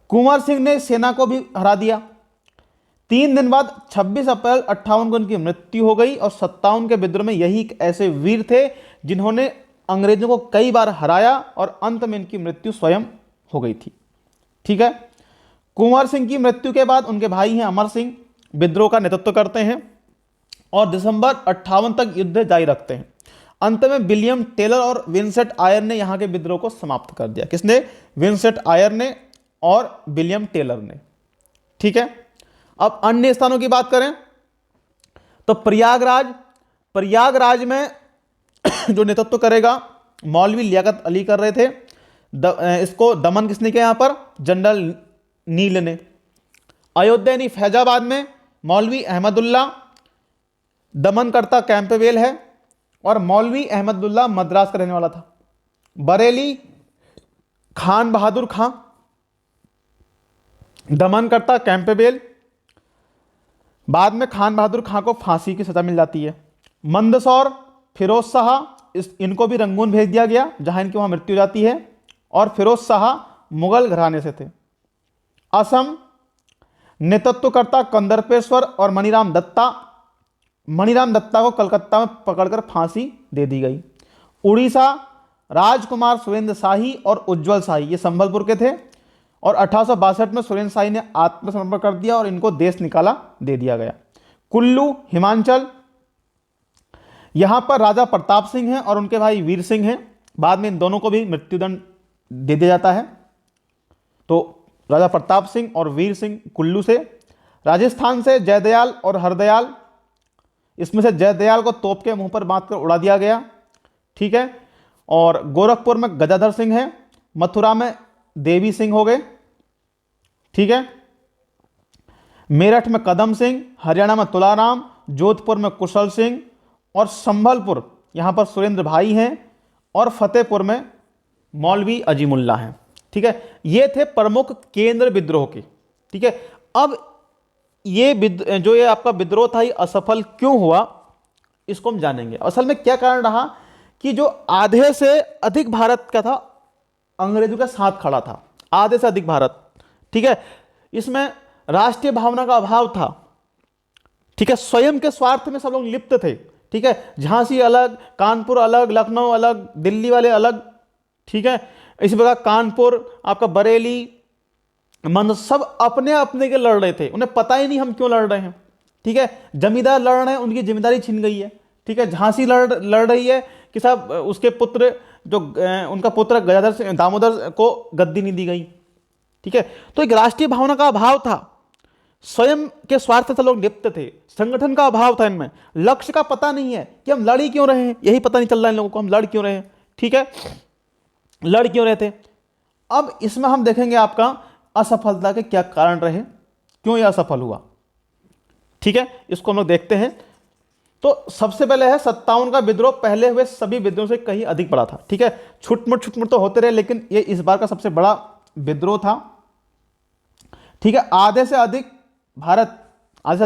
कुंवर सिंह ने सेना को भी हरा दिया। 3 दिन बाद 26 अप्रैल 58 को उनकी मृत्यु हो गई। और 57 के विद्रोह में यही एक ऐसे वीर थे जिन्होंने अंग्रेजों को कई बार हराया और अंत में इनकी मृत्यु स्वयं हो गई थी। ठीक है, कुंवर सिंह की मृत्यु के बाद उनके भाई हैं अमर सिंह विद्रोह का नेतृत्व करते हैं और दिसंबर 58 तक युद्ध जारी रखते हैं। अंत में विलियम टेलर और विंसेंट आयर ने यहां के विद्रोह को समाप्त कर दिया। किसने? विंसेंट आयर ने और विलियम टेलर ने। ठीक है, अब अन्य स्थानों की बात करें तो प्रयागराज में जो नेतृत्व करेगा मौलवी लियाकत अली कर रहे थे। इसको दमन किसने किया? यहां पर जनरल नील ने। अयोध्या यानी फैजाबाद में मौलवी अहमदुल्ला दमनकर्ता कैंपबेल है और मौलवी अहमदुल्ला मद्रास का रहने वाला था। बरेली खान बहादुर खां दमनकर्ता कैंपबेल। बाद में खान बहादुर खां को फांसी की सजा मिल जाती है। मंदसौर फिरोज शाह, इनको भी रंगून भेज दिया गया जहां इनकी वहां मृत्यु हो जाती है और फिरोज शाह मुगल घराने से थे। असम नेतृत्वकर्ता कंदर्पेश्वर और मणिराम दत्ता को कलकत्ता में पकड़कर फांसी दे दी गई। उड़ीसा राजकुमार सुरेंद्र शाही और उज्जवल शाही, ये संबलपुर के थे और 1862 में सुरेंद्र शाही ने आत्मसमर्पण कर दिया और इनको देश निकाला दे दिया गया। कुल्लू हिमाचल, यहां पर राजा प्रताप सिंह हैं और उनके भाई वीर सिंह हैं। बाद में इन दोनों को भी मृत्युदंड दे दिया जाता है। तो राजा प्रताप सिंह और वीर सिंह कुल्लू से। राजस्थान से जयदयाल और हरदयाल, इसमें से जयदयाल को तोप के मुंह पर बांधकर उड़ा दिया गया। ठीक है, और गोरखपुर में गजाधर सिंह है। मथुरा में देवी सिंह हो गए। ठीक है, मेरठ में कदम सिंह, हरियाणा में तुलाराम, जोधपुर में कुशल सिंह और संभलपुर यहां पर सुरेंद्र भाई हैं और फतेहपुर में मौलवी अजीमुल्ला हैं। ठीक है, ये थे प्रमुख केंद्र विद्रोह के। ठीक है, अब ये आपका विद्रोह था ये असफल क्यों हुआ इसको हम जानेंगे। असल में क्या कारण रहा कि जो आधे से अधिक भारत का था अंग्रेजों के साथ खड़ा था, आधे से अधिक भारत। ठीक है, इसमें राष्ट्रीय भावना का अभाव था। ठीक है, स्वयं के स्वार्थ में सब लोग लिप्त थे। ठीक है, झांसी अलग, कानपुर अलग, लखनऊ अलग, दिल्ली वाले अलग। ठीक है, इसी प्रकार कानपुर, आपका बरेली, सब अपने अपने के लड़ रहे थे, उन्हें पता ही नहीं हम क्यों लड़ रहे हैं। ठीक है, जमींदार लड़ रहे हैं, उनकी जिम्मेदारी छिन गई है। ठीक है, झांसी लड़ रही है कि साहब उसके पुत्र जो उनका पुत्र गजाधर सिंह दामोदर को गद्दी नहीं दी गई। ठीक है, तो एक राष्ट्रीय भावना का अभाव था, स्वयं के स्वार्थ से लोग लिप्त थे, संगठन का अभाव था इनमें, लक्ष्य का पता नहीं है कि हम लड़ ही क्यों रहे हैं, यही पता नहीं चल रहा है इन लोगों को हम लड़ क्यों रहे हैं। ठीक है, लड़ क्यों रहे थे। अब इसमें हम देखेंगे आपका असफलता के क्या कारण रहे, क्यों यह असफल हुआ। ठीक है, इसको हम लोग देखते हैं। तो सबसे पहले है 57 का विद्रोह पहले हुए सभी विद्रोह से कहीं अधिक बड़ा था। ठीक है, छुटमुट तो होते रहे, लेकिन ये इस बार का सबसे बड़ा विद्रोह था। ठीक है, आधे से अधिक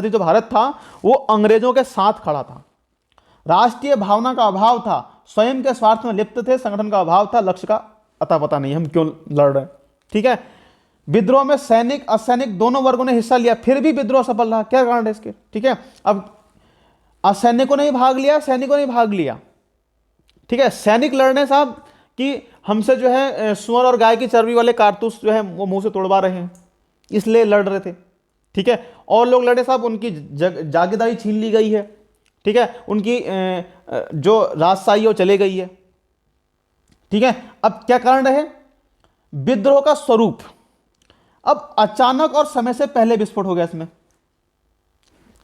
जो भारत था वो अंग्रेजों के साथ खड़ा था। राष्ट्रीय भावना का अभाव था, स्वयं के स्वार्थ में लिप्त थे, संगठन का अभाव था, लक्ष्य का अता पता नहीं, हम क्यों लड़ रहे हैं। ठीक है, विद्रोह में सैनिक असैनिक दोनों वर्गों ने हिस्सा लिया, फिर भी विद्रोह सफल रहा, क्या कारण है इसके। ठीक है, अब असैनिकों ने भी भाग लिया, सैनिकों ने भी भाग लिया। ठीक है, सैनिक लड़ने साहब कि हमसे जो है सुअर और गाय की चर्बी वाले कारतूस जो है वो मुंह से तोड़वा रहे हैं, इसलिए लड़ रहे थे। ठीक है, और लोग लड़े साहब उनकी जागीरदारी छीन ली गई है। ठीक है, उनकी जो राजशाही है वो चले गई है। ठीक है, अब क्या कारण रहे विद्रोह का स्वरूप। अब अचानक और समय से पहले विस्फोट हो गया इसमें।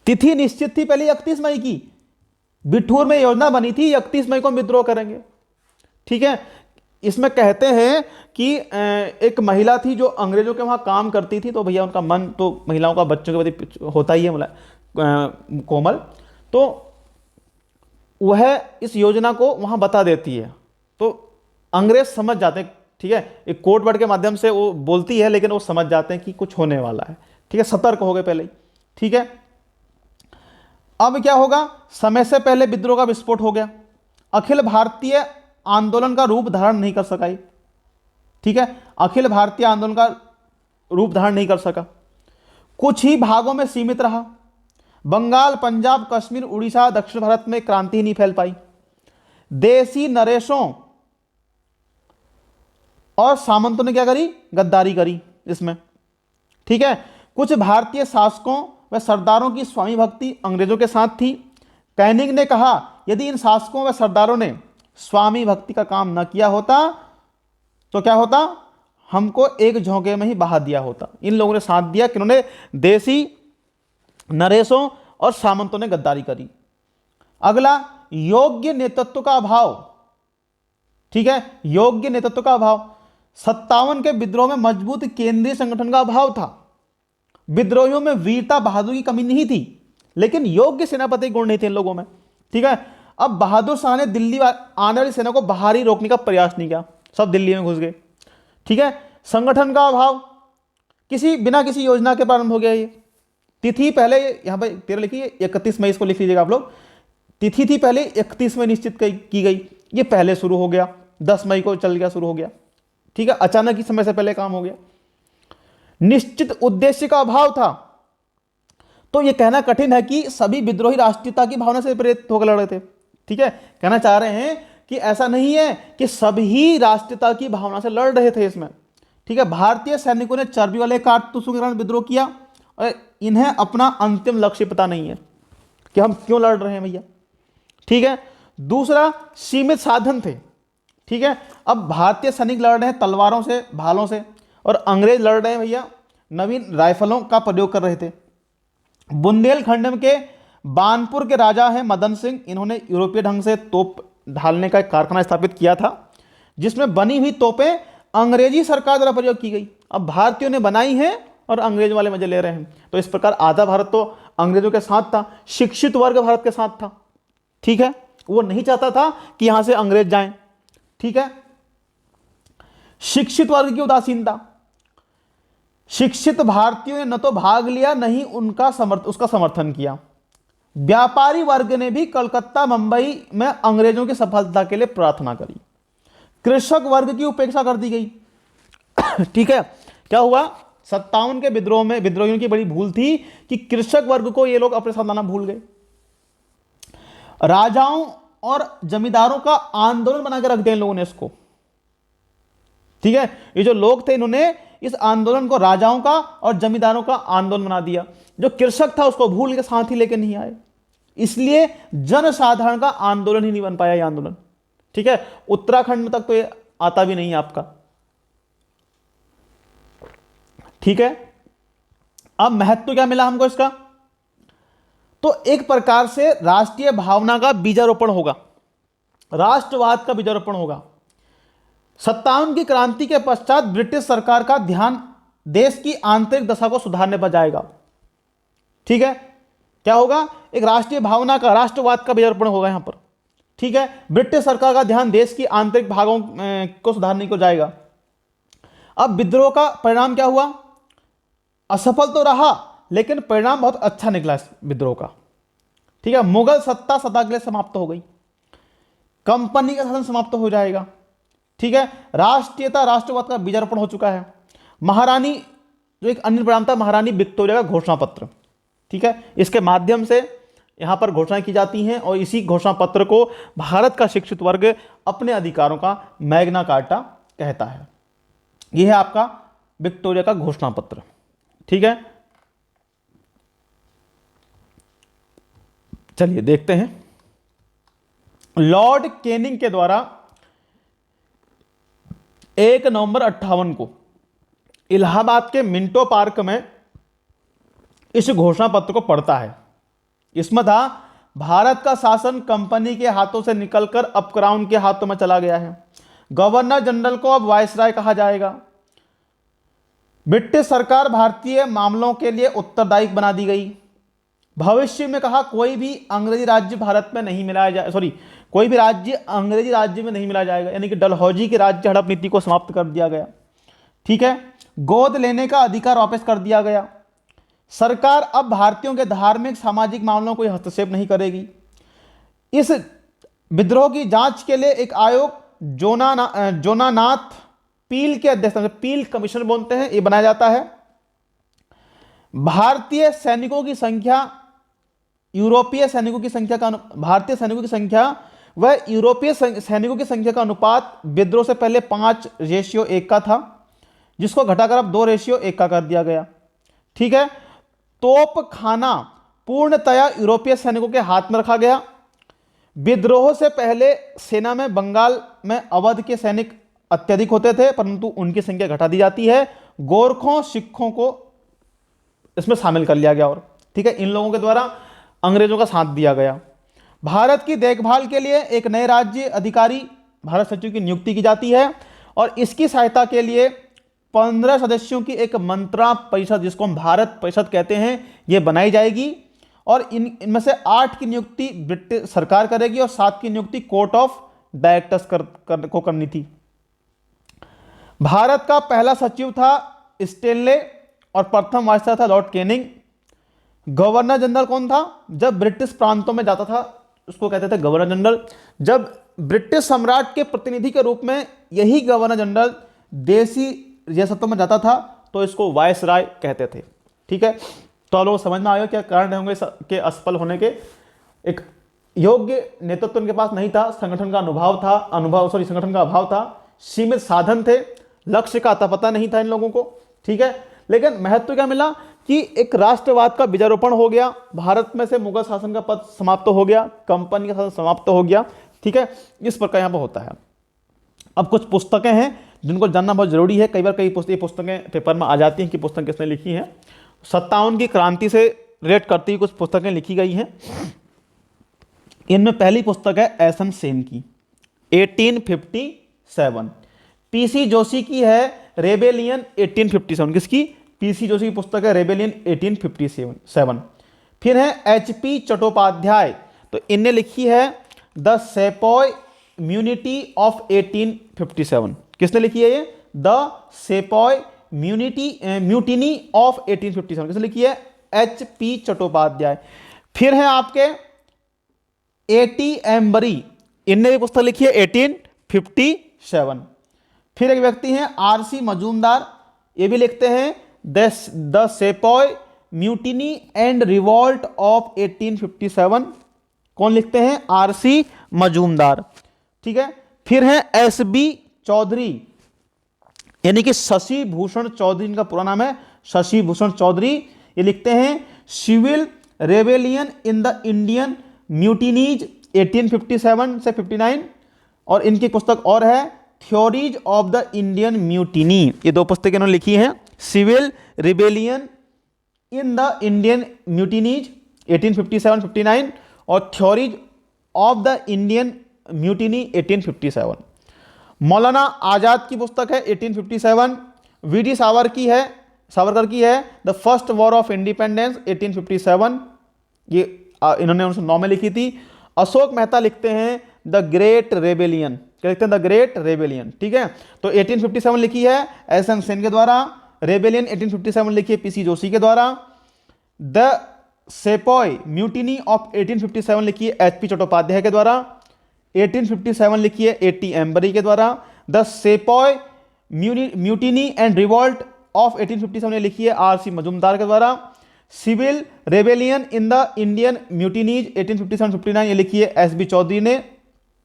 तिथि निश्चित थी पहले 31 मई की, बिठूर में योजना बनी थी 31 मई को विद्रोह करेंगे। ठीक है, इसमें कहते हैं कि एक महिला थी जो अंग्रेजों के वहां काम करती थी, तो भैया उनका मन तो महिलाओं का बच्चों के प्रति होता ही है कोमल, तो वह इस योजना को वहां बता देती है, तो अंग्रेज समझ जाते हैं। ठीक है, एक कोड वर्ड के माध्यम से वो बोलती है, लेकिन वो समझ जाते हैं कि कुछ होने वाला है। ठीक है, सतर्क हो गए पहले ही। ठीक है, अब क्या होगा, समय से पहले विद्रोह का विस्फोट हो गया, अखिल भारतीय आंदोलन का रूप धारण नहीं कर सका। ठीक है, अखिल भारतीय आंदोलन का रूप धारण नहीं कर सका, कुछ ही भागों में सीमित रहा। बंगाल, पंजाब, कश्मीर, उड़ीसा, दक्षिण भारत में क्रांति ही नहीं फैल पाई। देसी नरेशों और सामंतों ने क्या करी, गद्दारी करी इसमें। ठीक है, कुछ भारतीय शासकों व सरदारों की स्वामी भक्ति अंग्रेजों के साथ थी। कैनिंग ने कहा, यदि इन शासकों व सरदारों ने स्वामी भक्ति का काम न किया होता तो क्या होता, हमको एक झोंके में ही बहा दिया होता। इन लोगों ने साथ दिया, किन्होंने, देसी नरेशों और सामंतों ने गद्दारी करी। अगला, योग्य नेतृत्व का अभाव। ठीक है, योग्य नेतृत्व का अभाव। 57 के विद्रोह में मजबूत केंद्रीय संगठन का अभाव था। विद्रोहियों में वीरता बहादुरी की कमी नहीं थी, लेकिन योग्य सेनापति गुण नहीं थे इन लोगों में। ठीक है, अब बहादुर शाह ने दिल्ली आने वाली सेना को बाहर ही रोकने का प्रयास नहीं किया, सब दिल्ली में घुस गए। ठीक है, संगठन का अभाव, बिना किसी योजना के प्रारंभ हो गया ये। तिथि पहले यहां पर 13 लिखी है, 31 मई इसको लिख लीजिएगा आप लोग। तिथि थी पहले 31 में निश्चित की गई, ये पहले शुरू हो गया, 10 मई को चल गया, शुरू हो गया। ठीक है, अचानक ही समय से पहले काम हो गया। निश्चित उद्देश्य का अभाव था, तो यह कहना कठिन है कि सभी विद्रोही राष्ट्रीयता की भावना से प्रेरित होकर लड़ रहे थे। ठीक है, कहना चाह रहे हैं कि ऐसा नहीं है कि सभी राष्ट्रीयता की भावना से लड़ रहे थे इसमें। ठीक है, भारतीय सैनिकों ने चर्बी वाले कारतूसों के कारण विद्रोह किया और इन्हें अपना अंतिम लक्ष्य पता नहीं है कि हम क्यों लड़ रहे हैं भैया। ठीक है, दूसरा, सीमित साधन थे। ठीक है, अब भारतीय सैनिक लड़ रहे हैं तलवारों से, भालों से, और अंग्रेज लड़ रहे हैं भैया नवीन राइफलों का प्रयोग कर रहे थे। बुंदेलखंड के बानपुर के राजा हैं मदन सिंह, इन्होंने यूरोपीय ढंग से तोप ढालने का एक कारखाना स्थापित किया था, जिसमें बनी हुई तोपें अंग्रेजी सरकार द्वारा प्रयोग की गई। अब भारतीयों ने बनाई हैं और अंग्रेज वाले मजे ले रहे हैं, तो इस प्रकार आधा भारत तो अंग्रेजों के साथ था, शिक्षित वर्ग भारत के साथ था। ठीक है, वो नहीं चाहता था कि यहां से अंग्रेज जाएं। ठीक है, शिक्षित वर्ग की उदासीनता, शिक्षित भारतीयों ने न तो भाग लिया, नहीं उसका समर्थन किया। व्यापारी वर्ग ने भी कलकत्ता, मुंबई में अंग्रेजों की सफलता के लिए प्रार्थना करी। कृषक वर्ग की उपेक्षा कर दी गई। ठीक है, क्या हुआ, 57 के विद्रोह में विद्रोहियों की बड़ी भूल थी कि कृषक वर्ग को ये लोग अपने साथ लाना भूल गए। राजाओं और जमींदारों का आंदोलन बना के रख दिया इन लोगों ने इसको। ठीक है, ये जो लोग थे इन्होंने इस आंदोलन को राजाओं का और जमींदारों का आंदोलन बना दिया। जो कृषक था उसको भूल के साथ ही लेके नहीं आए, इसलिए जनसाधारण का आंदोलन ही नहीं बन पाया ये आंदोलन। ठीक है, उत्तराखंड में तक तो ये आता भी नहीं है आपका। ठीक है, अब महत्व क्या मिला हमको इसका, तो एक प्रकार से राष्ट्रीय भावना का बीजारोपण होगा, राष्ट्रवाद का बीजारोपण होगा। 57 की क्रांति के पश्चात ब्रिटिश सरकार का ध्यान देश की आंतरिक दशा को सुधारने पर जाएगा। ठीक है, क्या होगा, एक राष्ट्रीय भावना का, राष्ट्रवाद का बीजारोपण होगा यहां पर। ठीक है, ब्रिटिश सरकार का ध्यान देश की आंतरिक भागों को सुधारने को जाएगा। अब विद्रोह का परिणाम क्या हुआ, असफल तो रहा लेकिन परिणाम बहुत अच्छा निकला इस विद्रोह का। ठीक है, मुगल सत्ता सदा के लिए समाप्त हो गई। कंपनी का शासन समाप्त हो जाएगा। ठीक है, राष्ट्रीयता राष्ट्रवाद का बीजारोपण हो चुका है। महारानी, जो एक अन्य परिणाम था, महारानी विक्टोरिया का घोषणा पत्र। ठीक है, इसके माध्यम से यहां पर घोषणाएं की जाती हैं और इसी घोषणा पत्र को भारत का शिक्षित वर्ग अपने अधिकारों का मैग्ना कार्टा कहता है। यह है आपका विक्टोरिया का घोषणा पत्र। ठीक है, चलिए देखते हैं। लॉर्ड कैनिंग के द्वारा 1 नवंबर 58 को इलाहाबाद के मिंटो पार्क में इस घोषणा पत्र को पढ़ता है। इसमें था, भारत का शासन कंपनी के हाथों से निकलकर अब क्राउन के हाथों में चला गया है। गवर्नर जनरल को अब वायसराय कहा जाएगा। ब्रिटिश सरकार भारतीय मामलों के लिए उत्तरदायी बना दी गई। भविष्य में कहा, कोई भी अंग्रेजी राज्य भारत में नहीं मिलाया जाए, कोई भी राज्य अंग्रेजी राज्य में नहीं मिलाया जाएगा, यानी कि डलहौजी की राज्य हड़प नीति को समाप्त कर दिया गया। ठीक है, गोद लेने का अधिकार वापस कर दिया गया। सरकार अब भारतीयों के धार्मिक सामाजिक मामलों को हस्तक्षेप नहीं करेगी। इस विद्रोह की जांच के लिए एक आयोग जोनानाथ पील के अध्यक्षता में, पील कमीशन बोलते हैं, यह बनाया जाता है। भारतीय सैनिकों की संख्या यूरोपीय सैनिकों की संख्या का भारतीय सैनिकों की संख्या व यूरोपीय सैनिकों की संख्या का अनुपात विद्रोह से पहले 5:1 का था, जिसको घटाकर अब 2:1 का कर दिया गया। ठीक है, तोप खाना पूर्णतया यूरोपीय सैनिकों के हाथ में रखा गया। विद्रोह से पहले सेना में बंगाल में अवध के सैनिक अत्यधिक होते थे, परंतु उनकी संख्या घटा दी जाती है। गोरखों सिखों को इसमें शामिल कर लिया गया। और ठीक है, इन लोगों के द्वारा अंग्रेजों का साथ दिया गया। भारत की देखभाल के लिए एक नए राज्य अधिकारी भारत सचिव की नियुक्ति की जाती है और इसकी सहायता के लिए 15 सदस्यों की एक मंत्रा परिषद, जिसको हम भारत परिषद कहते हैं, यह बनाई जाएगी। और इनमें से 8 की नियुक्ति ब्रिटिश सरकार करेगी और 7 की नियुक्ति कोर्ट ऑफ डायरेक्टर्स को करनी थी। भारत का पहला सचिव था स्टेनले और प्रथम वायसराय था लॉर्ड कैनिंग। गवर्नर जनरल कौन था? जब ब्रिटिश प्रांतों में जाता था उसको कहते थे गवर्नर जनरल। जब ब्रिटिश सम्राट के प्रतिनिधि के रूप में यही गवर्नर जनरल देसी रियासतों में जाता था तो इसको वायसराय कहते थे। ठीक है, तो आप लोग समझ में आएगा क्या कारण होंगे के असफल होने के। एक योग्य नेतृत्व उनके पास नहीं था, संगठन का संगठन का अभाव था, सीमित साधन थे, लक्ष्य का अता पता नहीं था इन लोगों को। ठीक है, लेकिन महत्व क्या मिला कि एक राष्ट्रवाद का बीजारोपण हो गया, भारत में से मुगल शासन का पद समाप्त हो गया, कंपनी का शासन समाप्त हो गया। ठीक है, इस प्रकार यहाँ पर होता है। अब कुछ पुस्तकें हैं जिनको जानना बहुत जरूरी है। कई बार कई पुस्तकें पेपर में आ जाती हैं कि पुस्तक किसने लिखी है। 57 की क्रांति से रिलेट करती हुई कुछ पुस्तकें लिखी गई हैं। इनमें पहली पुस्तक है एस.एन. सेन की 1857। पीसी जोशी की है रेबेलियन 1857। किसकी? पीसी जोशी की पुस्तक है रेबेलियन 1857। फिर है एच.पी. चट्टोपाध्याय, तो इनने लिखी है द सेपॉय म्यूनिटी ऑफ 1857। किसने लिखी है ये? The sepoy mutiny of 1857। किसने लिखी है? एच.पी. चट्टोपाध्याय। फिर है आपके ए.टी. एम्बरी, इनने भी पुस्तक लिखी है 1857। फिर एक व्यक्ति हैं आर.सी. मजूमदार, ये भी लिखते हैं the sepoy mutiny and revolt of 1857। कौन लिखते हैं? आर.सी. मजूमदार। ठीक है, फिर है एस.बी. चौधरी, यानी कि शशि भूषण चौधरी, इनका पूरा नाम है शशि भूषण चौधरी। ये लिखते हैं civil rebellion in the Indian mutinies 1857 से 59। और इनकी पुस्तक और है theories of the Indian mutiny. ये दो पुस्तकें इन्होंने लिखी हैं, civil rebellion in the Indian mutinies 1857-59 और theories of the Indian mutiny 1857। Maulana आजाद की पुस्तक है 1857। वी.डी. सावरकर की है the first war of independence 1857। ये इन्होंने 1909 में लिखी थी। अशोक मेहता लिखते हैं द ग्रेट रेबेलियन। क्या लिखते हैं? The great rebellion. ठीक है, तो 1857 लिखी है एस.एन. सेन के द्वारा। रेबेलियन 1857 लिखी है पीसी जोशी के द्वारा। द सेपॉय म्यूटिनी ऑफ 1857 लिखी है एच.पी. चट्टोपाध्याय के द्वारा। 1857 लिखी है A.T. एम्बरी के द्वारा। The sepoy mutiny and revolt of 1857 लिखी है R.C. मजूमदार के द्वारा। Civil rebellion in the Indian mutinies 1857-59 ये लिखी है S.B. चौधरी ने।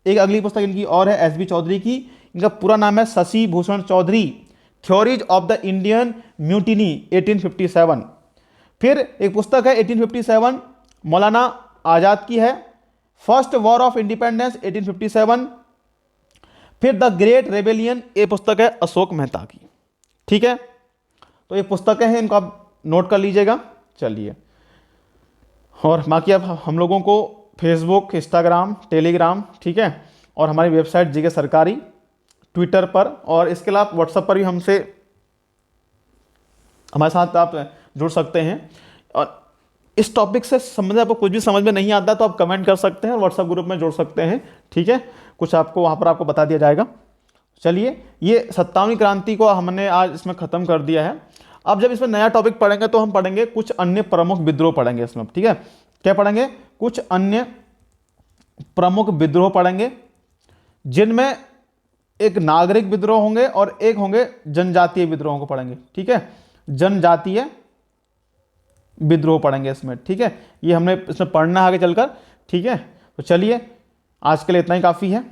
एक अगली पुस्तक इनकी और है S.B. चौधरी की, इनका पूरा नाम है Shashi Bhushan Chaudhuri, theories of the Indian mutiny 1857। फिर एक पुस्तक है 1857 मौलाना आजाद की है, फर्स्ट वॉर ऑफ इंडिपेंडेंस 1857। फिर द ग्रेट रेबेलियन, ये पुस्तक है अशोक मेहता की। ठीक है, तो ये पुस्तकें हैं, इनको आप नोट कर लीजिएगा। चलिए, और बाकी अब हम लोगों को फेसबुक, इंस्टाग्राम, टेलीग्राम, ठीक है, और हमारी वेबसाइट जीके सरकारी, ट्विटर पर, और इसके अलावा व्हाट्सएप पर भी हमसे हमारे साथ आप जुड़ सकते हैं। और इस टॉपिक से संबंधित आपको कुछ भी समझ में नहीं आता तो आप कमेंट कर सकते हैं और व्हाट्सएप ग्रुप में जुड़ सकते हैं। ठीक है, कुछ आपको वहाँ पर आपको बता दिया जाएगा। चलिए, ये 57वीं क्रांति को हमने आज इसमें ख़त्म कर दिया है। अब जब इसमें नया टॉपिक पढ़ेंगे तो हम पढ़ेंगे कुछ अन्य प्रमुख विद्रोह पढ़ेंगे इसमें। ठीक है, क्या पढ़ेंगे? कुछ अन्य प्रमुख विद्रोह पढ़ेंगे, जिनमें एक नागरिक विद्रोह होंगे और एक होंगे जनजातीय विद्रोहों को पढ़ेंगे। ठीक है, जनजातीय विद्रोह पढ़ेंगे इसमें। ठीक है, ये हमने इसमें पढ़ना है आगे चलकर। ठीक है, तो चलिए आज के लिए इतना ही काफ़ी है।